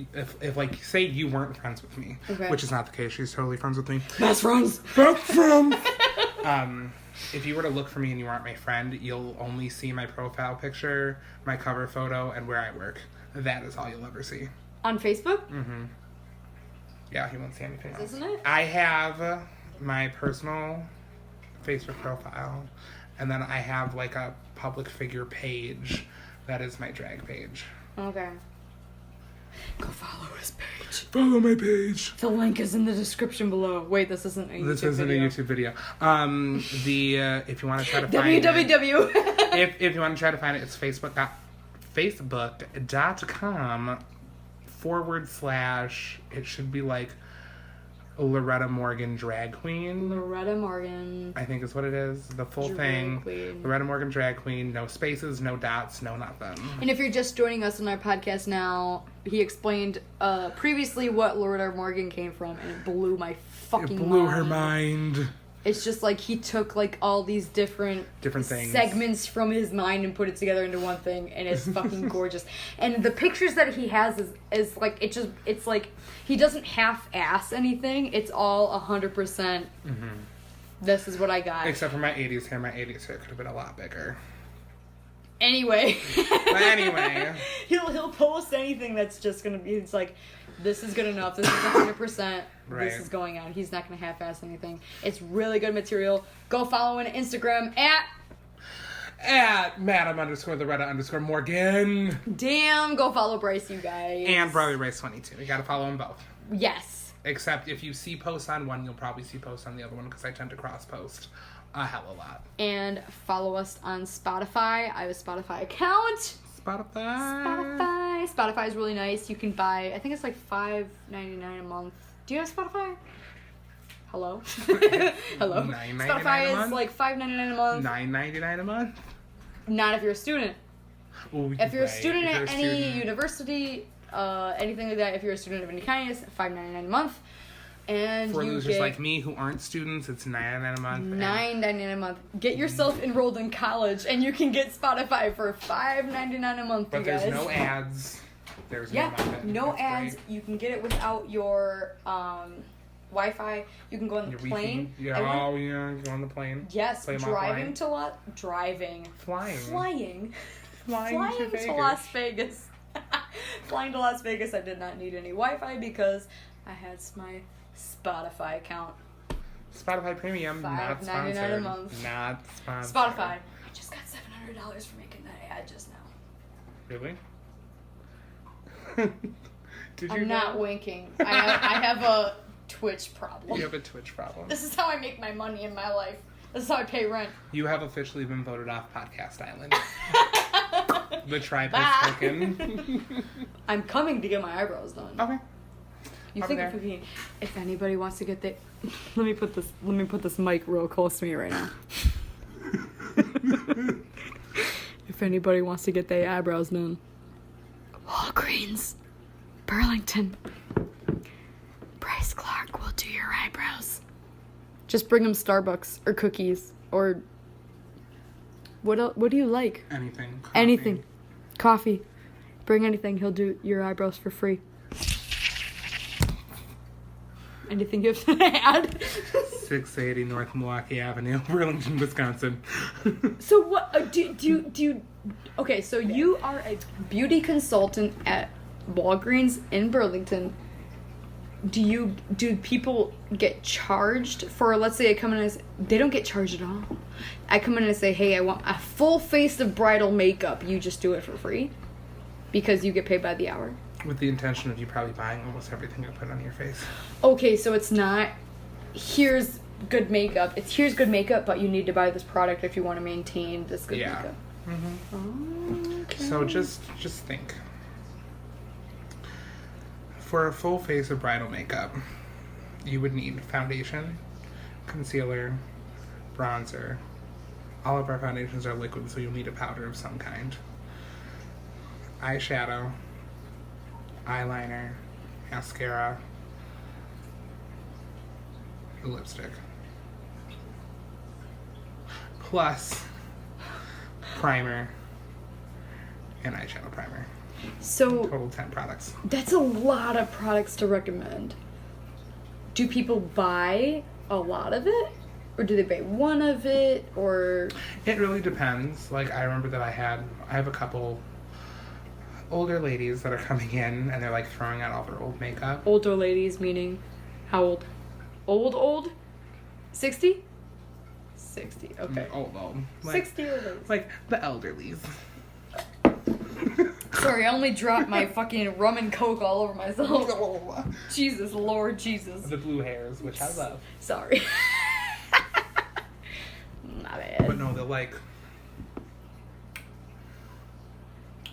like, say you weren't friends with me, okay. Which is not the case, she's totally friends with me. Best friends! Best friends! If you were to look for me and you aren't my friend, you'll only see my profile picture, my cover photo, and where I work. That is all you'll ever see. On Facebook? Mm-hmm. Yeah, you won't see anything else. Isn't it? I have my personal Facebook profile, and then I have, like, a public figure page that is my drag page. Okay. Go follow his page. Follow my page. The link is in the description below. Wait, this isn't a YouTube video. This isn't a YouTube video. If you want to try to find www. If you want to try to find it, it's facebook.com/ it should be like Loretta Morgan Drag Queen. Loretta Morgan. I think is what it is. The full thing. Queen. Loretta Morgan Drag Queen. No spaces, no dots, no nothing. And if you're just joining us on our podcast now, he explained previously what Loretta Morgan came from, and it blew my fucking mind. It blew her mind. It's just like he took like all these different things, segments from his mind and put it together into one thing, and it's fucking gorgeous. And the pictures that he has is like it's like he doesn't half-ass anything. It's all 100%. This is what I got. Except for my 80s hair. My 80s hair could have been a lot bigger. Anyway. But anyway. He'll post anything that's just gonna be. It's like, this is good enough. This is 100%. Right. This is going out. He's not gonna half-ass anything. It's really good material. Go follow him on Instagram at Madam_Loretta_Morgan. Damn. Go follow Bryce, you guys. And Brother Bryce 22. You gotta follow them both. Yes. Except if you see posts on one, you'll probably see posts on the other one because I tend to cross post a hell of a lot. And follow us on Spotify. I have a Spotify account. Spotify is really nice. You can buy, I think it's like $5.99 a month. Do you have Spotify? Hello? Hello? Spotify is like $5.99 a month. $9.99 a month? Not if you're a student. Ooh, If you're a student if you're at a any student. university, anything like that, if you're a student of any kind, it's $5.99 a month. And For you losers get like me who aren't students, it's $9.99 a month. $9.99 a month. Get yourself enrolled in college, and you can get Spotify for $5.99 a month. But you guys. there's no ads. There's no nothing. No That's ads. great. You can get it without your Wi-Fi. You can go on the Your plane. Wi-Fi. Yeah, you go on the plane. Yes, Play 'em driving offline. Flying to to Las Vegas. Flying to Las Vegas. I did not need any Wi-Fi because I had my Spotify account. Spotify Premium, not $5.99 sponsored. a month. Not sponsored. Spotify. I just got $700 for making that ad just now. Really? Did you I'm not know? winking. I have a Twitch problem. You have a Twitch problem. This is how I make my money in my life. This is how I pay rent. You have officially been voted off Podcast Island. The tribe has spoken. I'm coming to get my eyebrows done. Okay. You Over think there. if anybody wants to get the let me put this mic real close to me right now. If anybody wants to get their eyebrows done, Walgreens, Burlington, Bryce Clark will do your eyebrows. Just bring them Starbucks or cookies or what do you like? Anything. Coffee. Anything. Coffee. Bring anything. He'll do your eyebrows for free. Anything you have to add? 680 North Milwaukee Avenue, Burlington, Wisconsin. So what do you okay, so you are a beauty consultant at Walgreens in Burlington. Do people get charged for, let's say I come in and say, they don't get charged at all. I come in and say, hey, I want a full face of bridal makeup. You just do it for free because you get paid by the hour. With the intention of you probably buying almost everything you put on your face. Okay, so it's not here's good makeup. It's here's good makeup, but you need to buy this product if you want to maintain this good makeup. Mm-hmm. Okay. So just think. For a full face of bridal makeup, you would need foundation, concealer, bronzer. All of our foundations are liquid, so you'll need a powder of some kind. Eyeshadow, eyeliner, mascara, lipstick. Plus primer and eyeshadow primer. So Total 10 products. that's a lot of products to recommend. Do people buy a lot of it? Or do they buy one of it? Or It really depends. Like, I remember that I have a couple older ladies that are coming in and they're like throwing out all their old makeup. older ladies, meaning how old? Old? 60? 60, okay. Old. Like, 60 old ladies. Like the elderlies. Sorry, I only dropped my fucking rum and coke all over myself. Jesus, Lord Jesus. The blue hairs, which I love. Sorry. My bad. But no, they're like...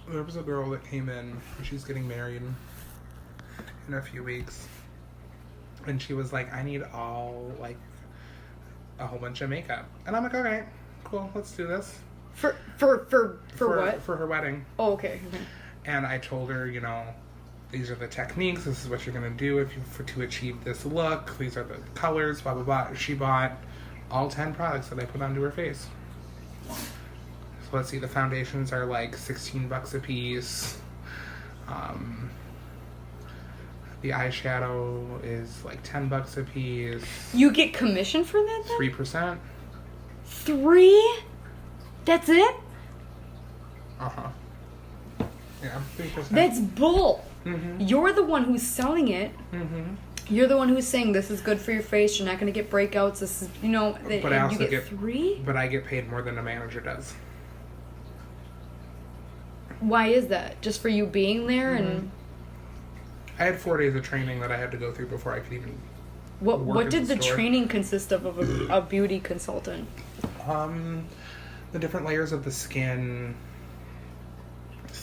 There was a girl that came in, she's getting married in a few weeks. And she was like, I need all, like, a whole bunch of makeup. And I'm like, okay, cool, let's do this. For what? For her wedding. Oh, okay. And I told her, you know, these are the techniques, this is what you're going to do to achieve this look, these are the colors, blah, blah, blah. She bought all 10 products that I put onto her face. So let's see, the foundations are like $16 a piece. The eyeshadow is like $10 a piece. You get commission for that then? 3%. 3? That's it? Uh-huh. Yeah, 3%. That's bull. Mm-hmm. You're the one who's selling it. Mm-hmm. You're the one who's saying this is good for your face. You're not going to get breakouts. This is, you know, But I also you get 3? But I get paid more than a manager does. Why is that? Just for you being there and... I had 4 days of training that I had to go through before I could even What work did in the store. training consist of a beauty consultant? The different layers of the skin.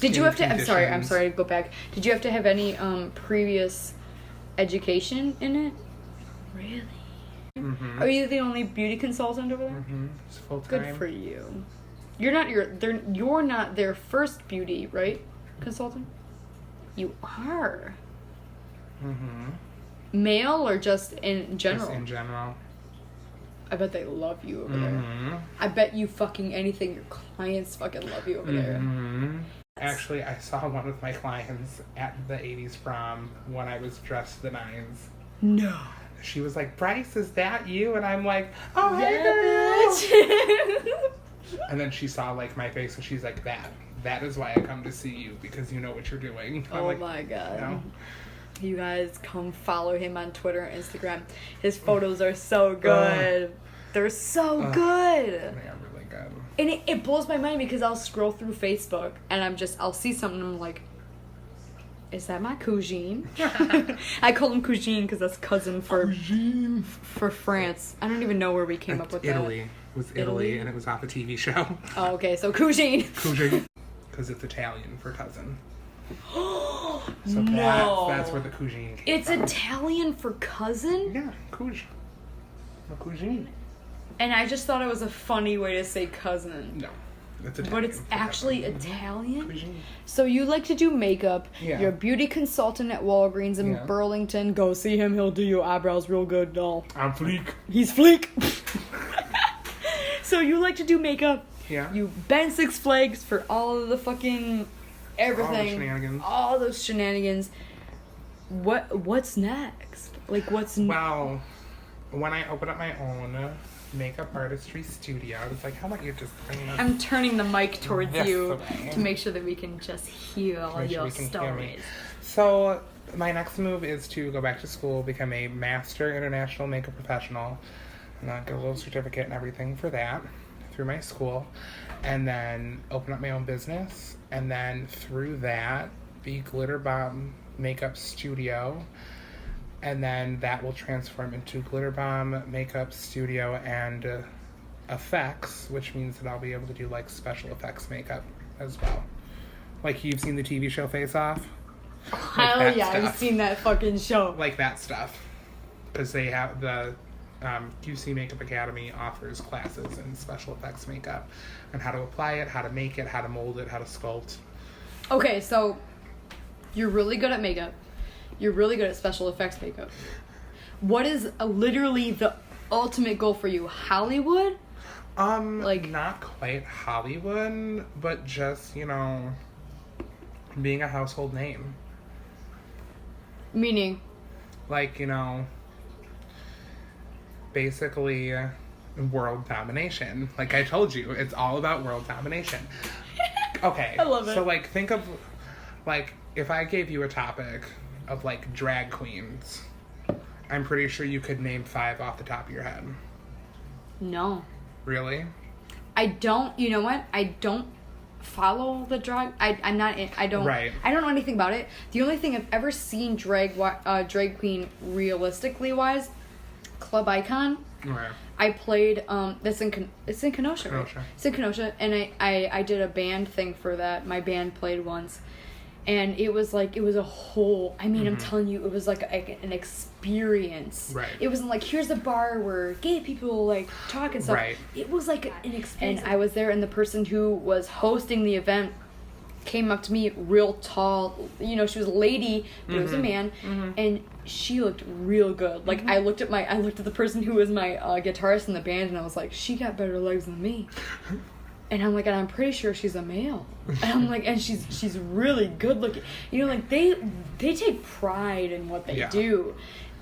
Did you have to... I'm conditions. sorry to go back. Did you have to have any previous education in it? Really? Mm-hmm. Are you the only beauty consultant over there? Mm-hmm. It's full Good time. for you. You're not their first beauty, right? Consultant? You are. Mm-hmm. Male or just in general? Just in general. I bet they love you over there. Mm-hmm. I bet you fucking anything your clients fucking love you over there. Mm-hmm. Actually, I saw one of my clients at the 80s prom when I was dressed to the nines. No. She was like, Bryce, is that you? And I'm like, oh, hey, Yeah, girl. bitch. And then she saw, like, my face, and she's like, that is why I come to see you, because you know what you're doing. I'm Oh like, my god. no. You guys come follow him on Twitter and Instagram. His photos are so good. They're so good. They are really good. And it blows my mind because I'll scroll through Facebook and I'll see something and I'm like, is that my cousine? I call him cousine because that's cousin for France. I don't even know where we came up with Italy. that. It was Italy, and it was off a TV show. Oh, okay, so cousine. Cousine. Because it's Italian for cousin. So No. that's where the cousine came It's from. Italian for cousin? Yeah, cousine. A cousine. And I just thought it was a funny way to say cousin. No, it's Italian. But it's for actually cousin. Italian? Cousine. So you like to do makeup. Yeah. You're a beauty consultant at Walgreens in Yeah. Burlington. Go see him. He'll do your eyebrows real good. No. I'm fleek. He's fleek. So you like to do makeup. Yeah. You bend Six Flags for all of the fucking everything. shenanigans. All those shenanigans. What's next? Like what's Well, when I opened up my own makeup artistry studio, I was like, how about you just bring this? I'm turning the mic towards This you way. to make sure that we can just hear all Make sure your we can hear me. stories. So my next move is to go back to school, become a master international makeup professional, and I'll get a little certificate and everything for that through my school, and then open up my own business, and then through that, the Glitter Bomb Makeup Studio, and then that will transform into Glitter Bomb Makeup Studio and Effects, which means that I'll be able to do like special effects makeup as well. Like you've seen the TV show Face Off? Hell that yeah, I've stuff. seen that fucking show. Like that stuff. Because they have the QC Makeup Academy offers classes in special effects makeup and how to apply it, how to make it, how to mold it, how to sculpt. Okay, so you're really good at makeup. You're really good at special effects makeup. What is literally the ultimate goal for you? Hollywood? Like- not quite Hollywood, but just, you know, being a household name. Meaning? Like, you know, basically world domination. Like I told you, it's all about world domination. Okay. I love it. So, like, think of, like, if I gave you a topic of, like, drag queens, I'm pretty sure you could name 5 off the top of your head. No. Really? I don't, you know what? I don't follow the drag. I'm not in, I don't, Right. I don't know anything about it. The only thing I've ever seen drag queen realistically wise, Club Icon. Right. I played it's in Kenosha, right? Kenosha. It's in Kenosha, and I did a band thing for that. My band played once, and it was a whole, I mean, I'm telling you, it was like an experience. Right. It wasn't like, here's a bar where gay people like talk and stuff. Right. It was like an experience. And I was there, and the person who was hosting the event came up to me, real tall. You know, she was a lady, but it was a man, and she looked real good. Like I looked at the person who was my guitarist in the band, and I was like, she got better legs than me. And I'm like, and I'm pretty sure she's a male. And I'm like, and she's really good looking. You know, like they take pride in what they do.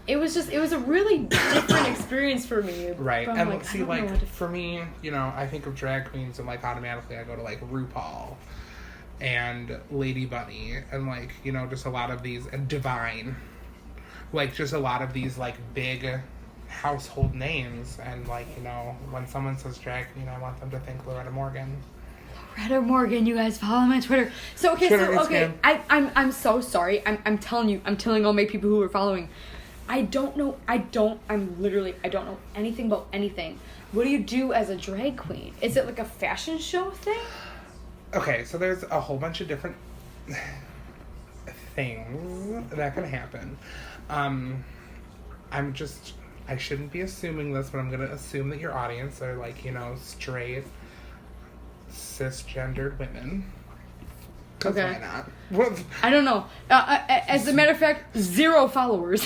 It was a really different experience for me. Right. From, And like, see, like, for me, you know, I think of drag queens and, like, automatically I go to, like, RuPaul and Lady Bunny and, like, you know, just a lot of these, and Divine. Like, just a lot of these, like, big household names. And, like, you know, when someone says drag queen, I want them to think Loretta Morgan. Loretta Morgan, you guys follow me on Twitter. So, okay, I'm so sorry. I'm telling all my people who are following. I don't know anything about anything. What do you do as a drag queen? Is it like a fashion show thing? Okay, so there's a whole bunch of different things that can happen. I shouldn't be assuming this, but I'm going to assume that your audience are, like, you know, straight, cisgendered women. Okay. Why not? Well, I don't know. As a matter of fact, 0 followers.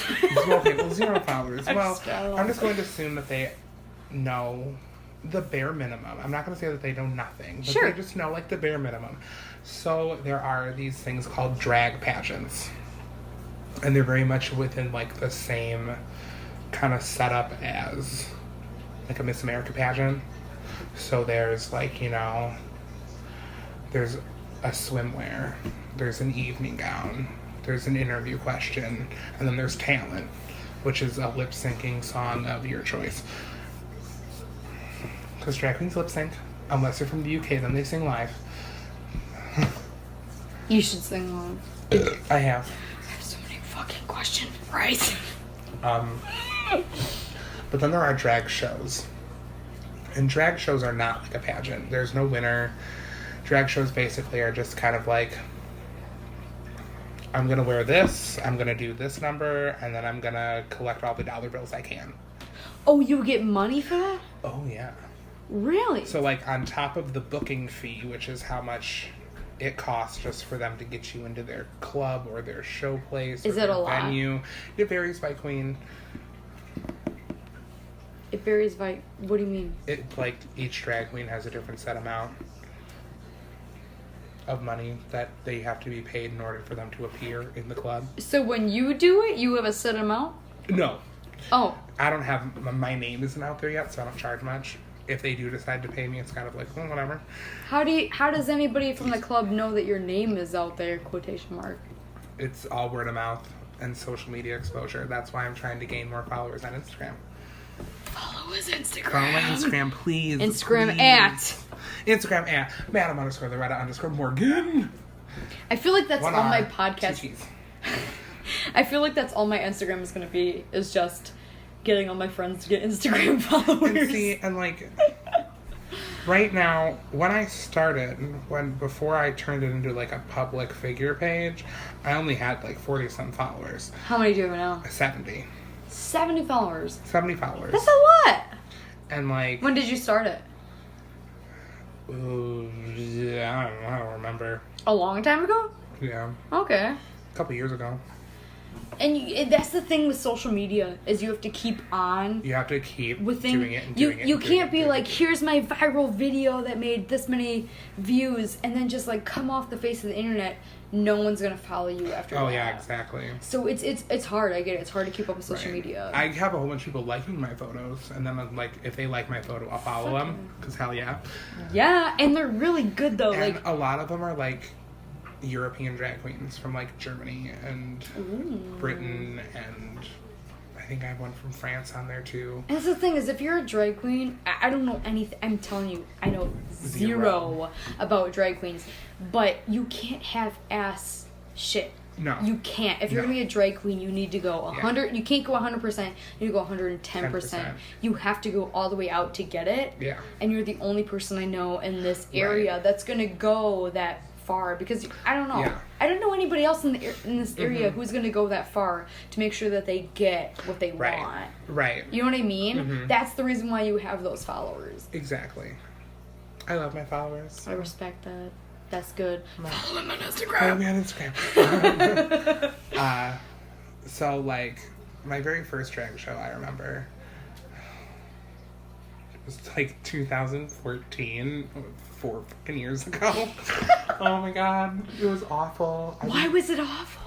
Zero followers. Well, I'm just going to assume that they know the bare minimum. I'm not going to say that they know nothing, but they just know, like, the bare minimum. So there are these things called drag pageants. And they're very much within, like, the same kind of setup as, like, a Miss America pageant. So there's, like, you know, there's a swimwear, there's an evening gown, there's an interview question, and then there's talent, which is a lip-syncing song of your choice. Because drag queens lip-sync, unless they're from the UK, then they sing live. You should sing along. I have. I have so many fucking questions, Bryce. But then there are drag shows. And drag shows are not like a pageant. There's no winner. Drag shows basically are just kind of like, I'm going to wear this, I'm going to do this number, and then I'm going to collect all the dollar bills I can. Oh, you get money for that? Oh, yeah. Really? So, like, on top of the booking fee, which is how much it costs just for them to get you into their club or their show place or their venue. It varies by queen. It varies by, what do you mean? Like, each drag queen has a different set amount of money that they have to be paid in order for them to appear in the club. So when you do it, you have a set amount? No. Oh. I don't have, my name isn't out there yet, so I don't charge much. If they do decide to pay me, it's kind of like, well, whatever. How does anybody from the club know that your name is out there, quotation mark? It's all word of mouth and social media exposure. That's why I'm trying to gain more followers on Instagram. Follow his Instagram. Follow my Instagram, please. Instagram at Madam_Loretta_Morgan. I feel like that's all my podcast. I feel like that's all my Instagram is going to be, is just getting all my friends to get Instagram followers. And see, and like, right now, when I started, before I turned it into like a public figure page, I only had like 40-some followers. How many do you have now? 70. 70 followers? 70 followers. That's a lot! And like... When did you start it? Yeah, I don't remember. A long time ago? Yeah. Okay. A couple years ago. And that's the thing with social media, is you have to keep on. You have to keep doing it and doing it. You can't be like, here's my viral video that made this many views, and then just like come off the face of the internet. No one's gonna follow you after that. Oh yeah, exactly. So it's hard. I get it. It's hard to keep up with social media. I have a whole bunch of people liking my photos, and then I'm like, if they like my photo, I'll follow them, because hell yeah. Yeah, and they're really good though. And like a lot of them are like European drag queens from like Germany and Britain, and I think I have one from France on there too. And that's the thing, is if you're a drag queen, I don't know anything. I'm telling you, I know zero about drag queens, but you can't have ass shit. No. You can't. If you're going to be a drag queen, you need to go 100. You can't go 100%. You need to go 110%. 10%. You have to go all the way out to get it. Yeah. And you're the only person I know in this area that's going to go that far, because I don't know. Yeah. I don't know anybody else in this area who's going to go that far to make sure that they get what they want. Right. You know what I mean? That's the reason why you have those followers. Exactly. I love my followers. I respect that. That's good. Follow him on Follow Instagram. me on Instagram. So, like, my very first drag show, I remember, it was like 2014, 4 fucking years ago. Oh my god, it was awful. Why was it awful?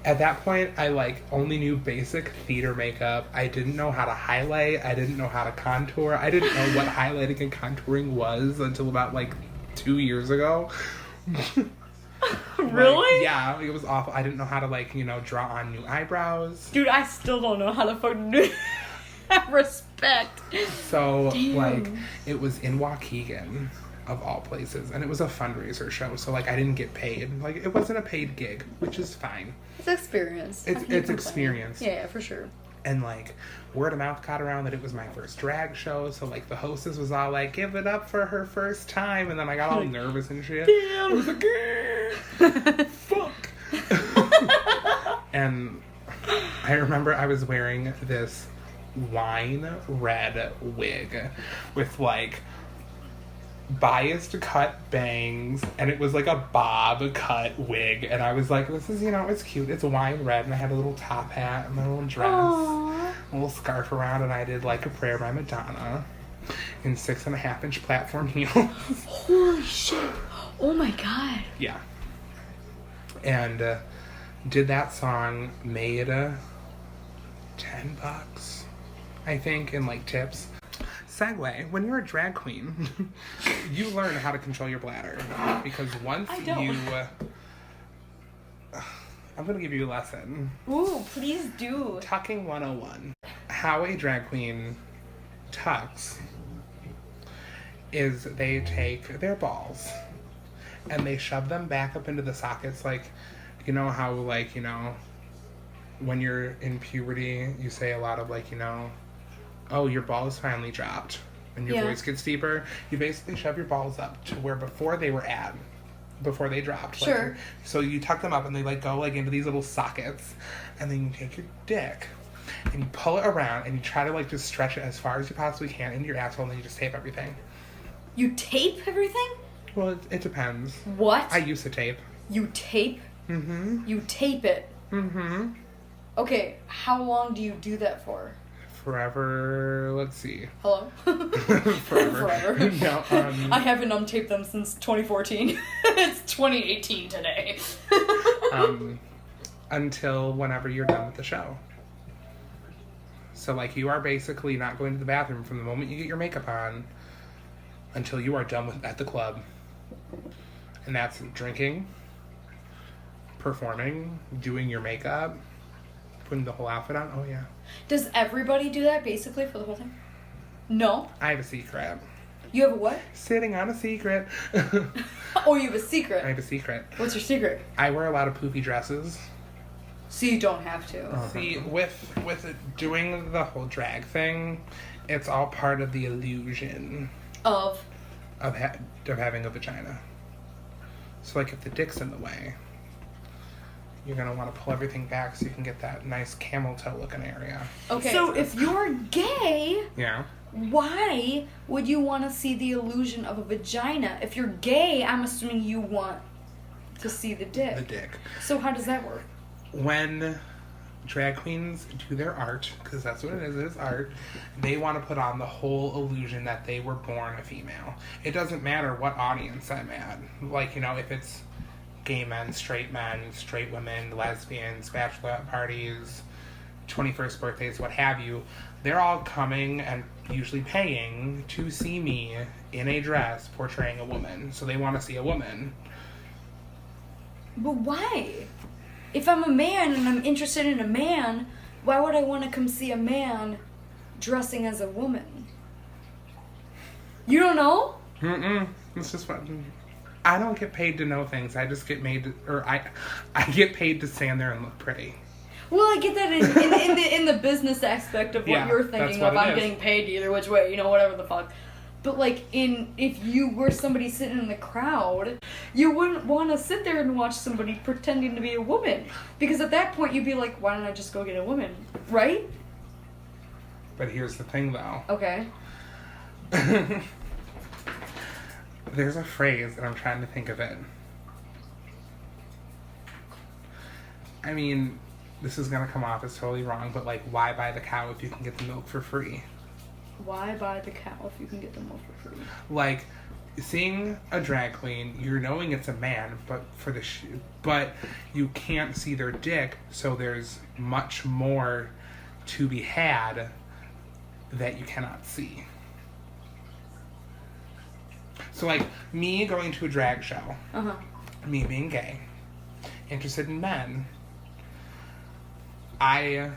At that point, I, like, only knew basic theater makeup. I didn't know how to highlight. I didn't know how to contour. I didn't know what highlighting and contouring was until about, like, 2 years ago. Really? Like, yeah, it was awful. I didn't know how to, like, you know, draw on new eyebrows. Dude, I still don't know how to fucking do respect. So, Damn. like, it was in Waukegan, of all places, and it was a fundraiser show, so, like, I didn't get paid. Like, it wasn't a paid gig, which is fine. It's experience. It's experience. Yeah, for sure. And, like, word of mouth got around that it was my first drag show, so, like, the hostess was all like, give it up for her first time, and then I got all nervous and shit. Damn. I was like, fuck. And I remember I was wearing this wine red wig with, like, biased cut bangs, and it was like a bob cut wig, and I was like, this is, you know, it's cute, it's wine red, and I had a little top hat and my little dress, Aww. a little scarf around, and I did like a prayer by Madonna in 6.5-inch platform heels. Holy shit. Oh my god. Yeah. And did that song, made $10, I think, in like tips. Segue, when you're a drag queen, you learn how to control your bladder. Because once I don't. you... I'm going to give you a lesson. Ooh, please do. Tucking 101. How a drag queen tucks is they take their balls and they shove them back up into the sockets. Like, you know how, like, you know, when you're in puberty, you say a lot of, like, you know, oh, your balls finally dropped, and your voice gets deeper. You basically shove your balls up to where before they were at, before they dropped. Sure. Like, so you tuck them up, and they, like, go, like, into these little sockets, and then you take your dick, and you pull it around, and you try to, like, just stretch it as far as you possibly can into your asshole, and then you just tape everything. You tape everything? Well, it depends. What? I used to tape. You tape? Mm-hmm. You tape it. Mm-hmm. Okay, how long do you do that for? Forever, let's see. Hello? Forever. No, I haven't untaped them since 2014. It's 2018 today. Until whenever you're done with the show. So, like, you are basically not going to the bathroom from the moment you get your makeup on until you are done with at the club. And that's drinking, performing, doing your makeup, putting the whole outfit on. Oh, yeah. Does everybody do that basically for the whole thing? No? I have a secret. You have a what? Sitting on a secret. Oh, you have a secret. I have a secret. What's your secret? I wear a lot of poofy dresses. So you don't have to. See, with doing the whole drag thing, it's all part of the illusion Of? of having a vagina. So, like, if the dick's in the way, you're going to want to pull everything back so you can get that nice camel toe looking area. Okay. So if you're gay, Yeah. why would you want to see the illusion of a vagina? If you're gay, I'm assuming you want to see the dick. The dick. So how does that work? When drag queens do their art, because that's what it is art, they want to put on the whole illusion that they were born a female. It doesn't matter what audience I'm at. Like, you know, if it's gay men, straight women, lesbians, bachelorette parties, 21st birthdays, what have you, they're all coming and usually paying to see me in a dress portraying a woman. So they want to see a woman. But why? If I'm a man and I'm interested in a man, why would I want to come see a man dressing as a woman? You don't know? It's just what... I don't get paid to know things. I just get made to, or I get paid to stand there and look pretty. Well, I get that in the business aspect of what Yeah, you're that's thinking what of. it I'm is. getting paid either which way, you know, whatever the fuck. But like if you were somebody sitting in the crowd, you wouldn't want to sit there and watch somebody pretending to be a woman, because at that point you'd be like, why don't I just go get a woman, right? But here's the thing, though. Okay. There's a phrase, and I'm trying to think of it. I mean, this is gonna come off as totally wrong, but like, why buy the cow if you can get the milk for free? Why buy the cow if you can get the milk for free? Like, seeing a drag queen, you're knowing it's a man, but but you can't see their dick, so there's much more to be had that you cannot see. So, like, me going to a drag show, me being gay, interested in men, I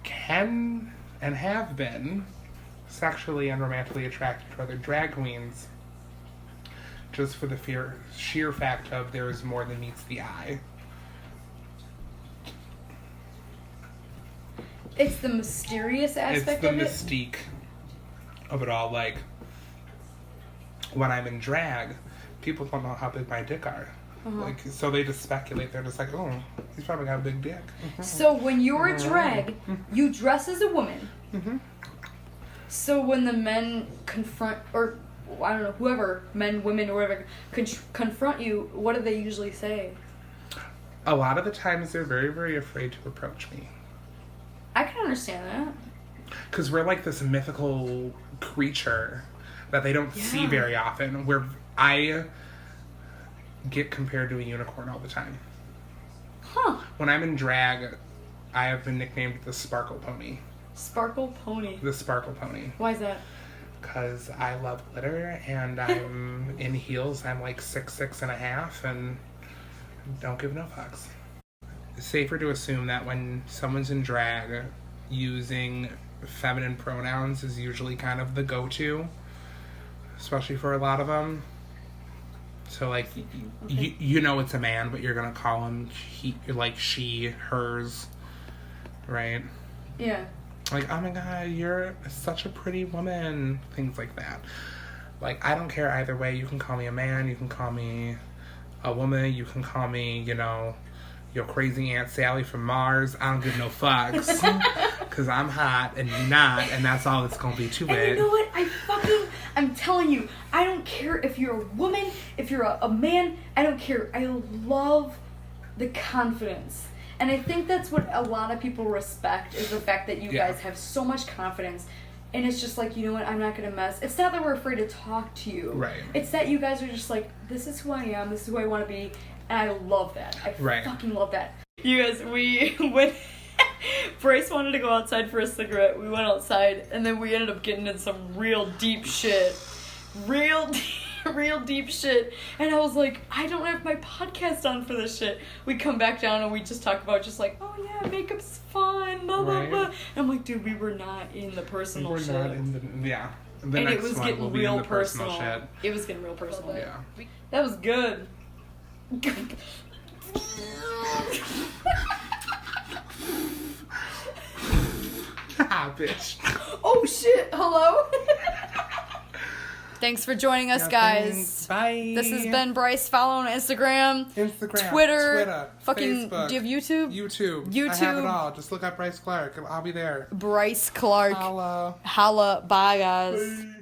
can and have been sexually and romantically attracted to other drag queens just for the sheer fact of there is more than meets the eye. It's the mysterious aspect of it? It's the mystique of it all. Like, when I'm in drag, people don't know how big my dick are. Like, so they just speculate. They're just like, oh, he's probably got a big dick. So when you're a drag, you dress as a woman. So when the men confront, or I don't know, whoever, men, women, or whatever, confront you, what do they usually say? A lot of the times they're very, very afraid to approach me. I can understand that. Because we're like this mythical creature that they don't see very often. Where I get compared to a unicorn all the time. Huh. When I'm in drag, I have been nicknamed the Sparkle Pony. Sparkle Pony. The Sparkle Pony. Why is that? Because I love glitter, and I'm in heels. I'm like 6'6.5", and don't give no fucks. It's safer to assume that when someone's in drag, using feminine pronouns is usually kind of the go-to, especially for a lot of them. So, like, you know it's a man, but you're gonna call him he, like, she, hers, right? Yeah. Like, oh my god, you're such a pretty woman. Things like that. Like, I don't care either way. You can call me a man, you can call me a woman, you can call me, you know, your crazy Aunt Sally from Mars. I don't give no fucks. Because I'm hot and you're not, and that's all it's gonna be to it. And you know what? I'm telling you, I don't care if you're a woman, if you're a man, I don't care. I love the confidence. And I think that's what a lot of people respect, is the fact that you guys have so much confidence. And it's just like, you know what, I'm not gonna mess. It's not that we're afraid to talk to you. Right. It's that you guys are just like, this is who I am, this is who I want to be. And I love that. I fucking love that. You guys, we went... Bryce wanted to go outside for a cigarette. We went outside, and then we ended up getting in some real deep shit. Real deep shit. And I was like, I don't have my podcast on for this shit. We come back down, and we just talk about just like, oh yeah, makeup's fun, blah, blah, blah. And I'm like, dude, we were not in the personal shit. Not in the, yeah. The and next it was one getting will be real in the personal. Shit. It was getting real personal. Yeah. That was good. Ah, bitch. Oh shit, hello? Thanks for joining us, guys. Thanks. Bye. This has been Bryce. Follow on Instagram, Twitter, fucking, Facebook. do you have YouTube? YouTube. I have it all. Just look up Bryce Clark. I'll be there. Bryce Clark. Holla. Holla. Bye, guys. Bye.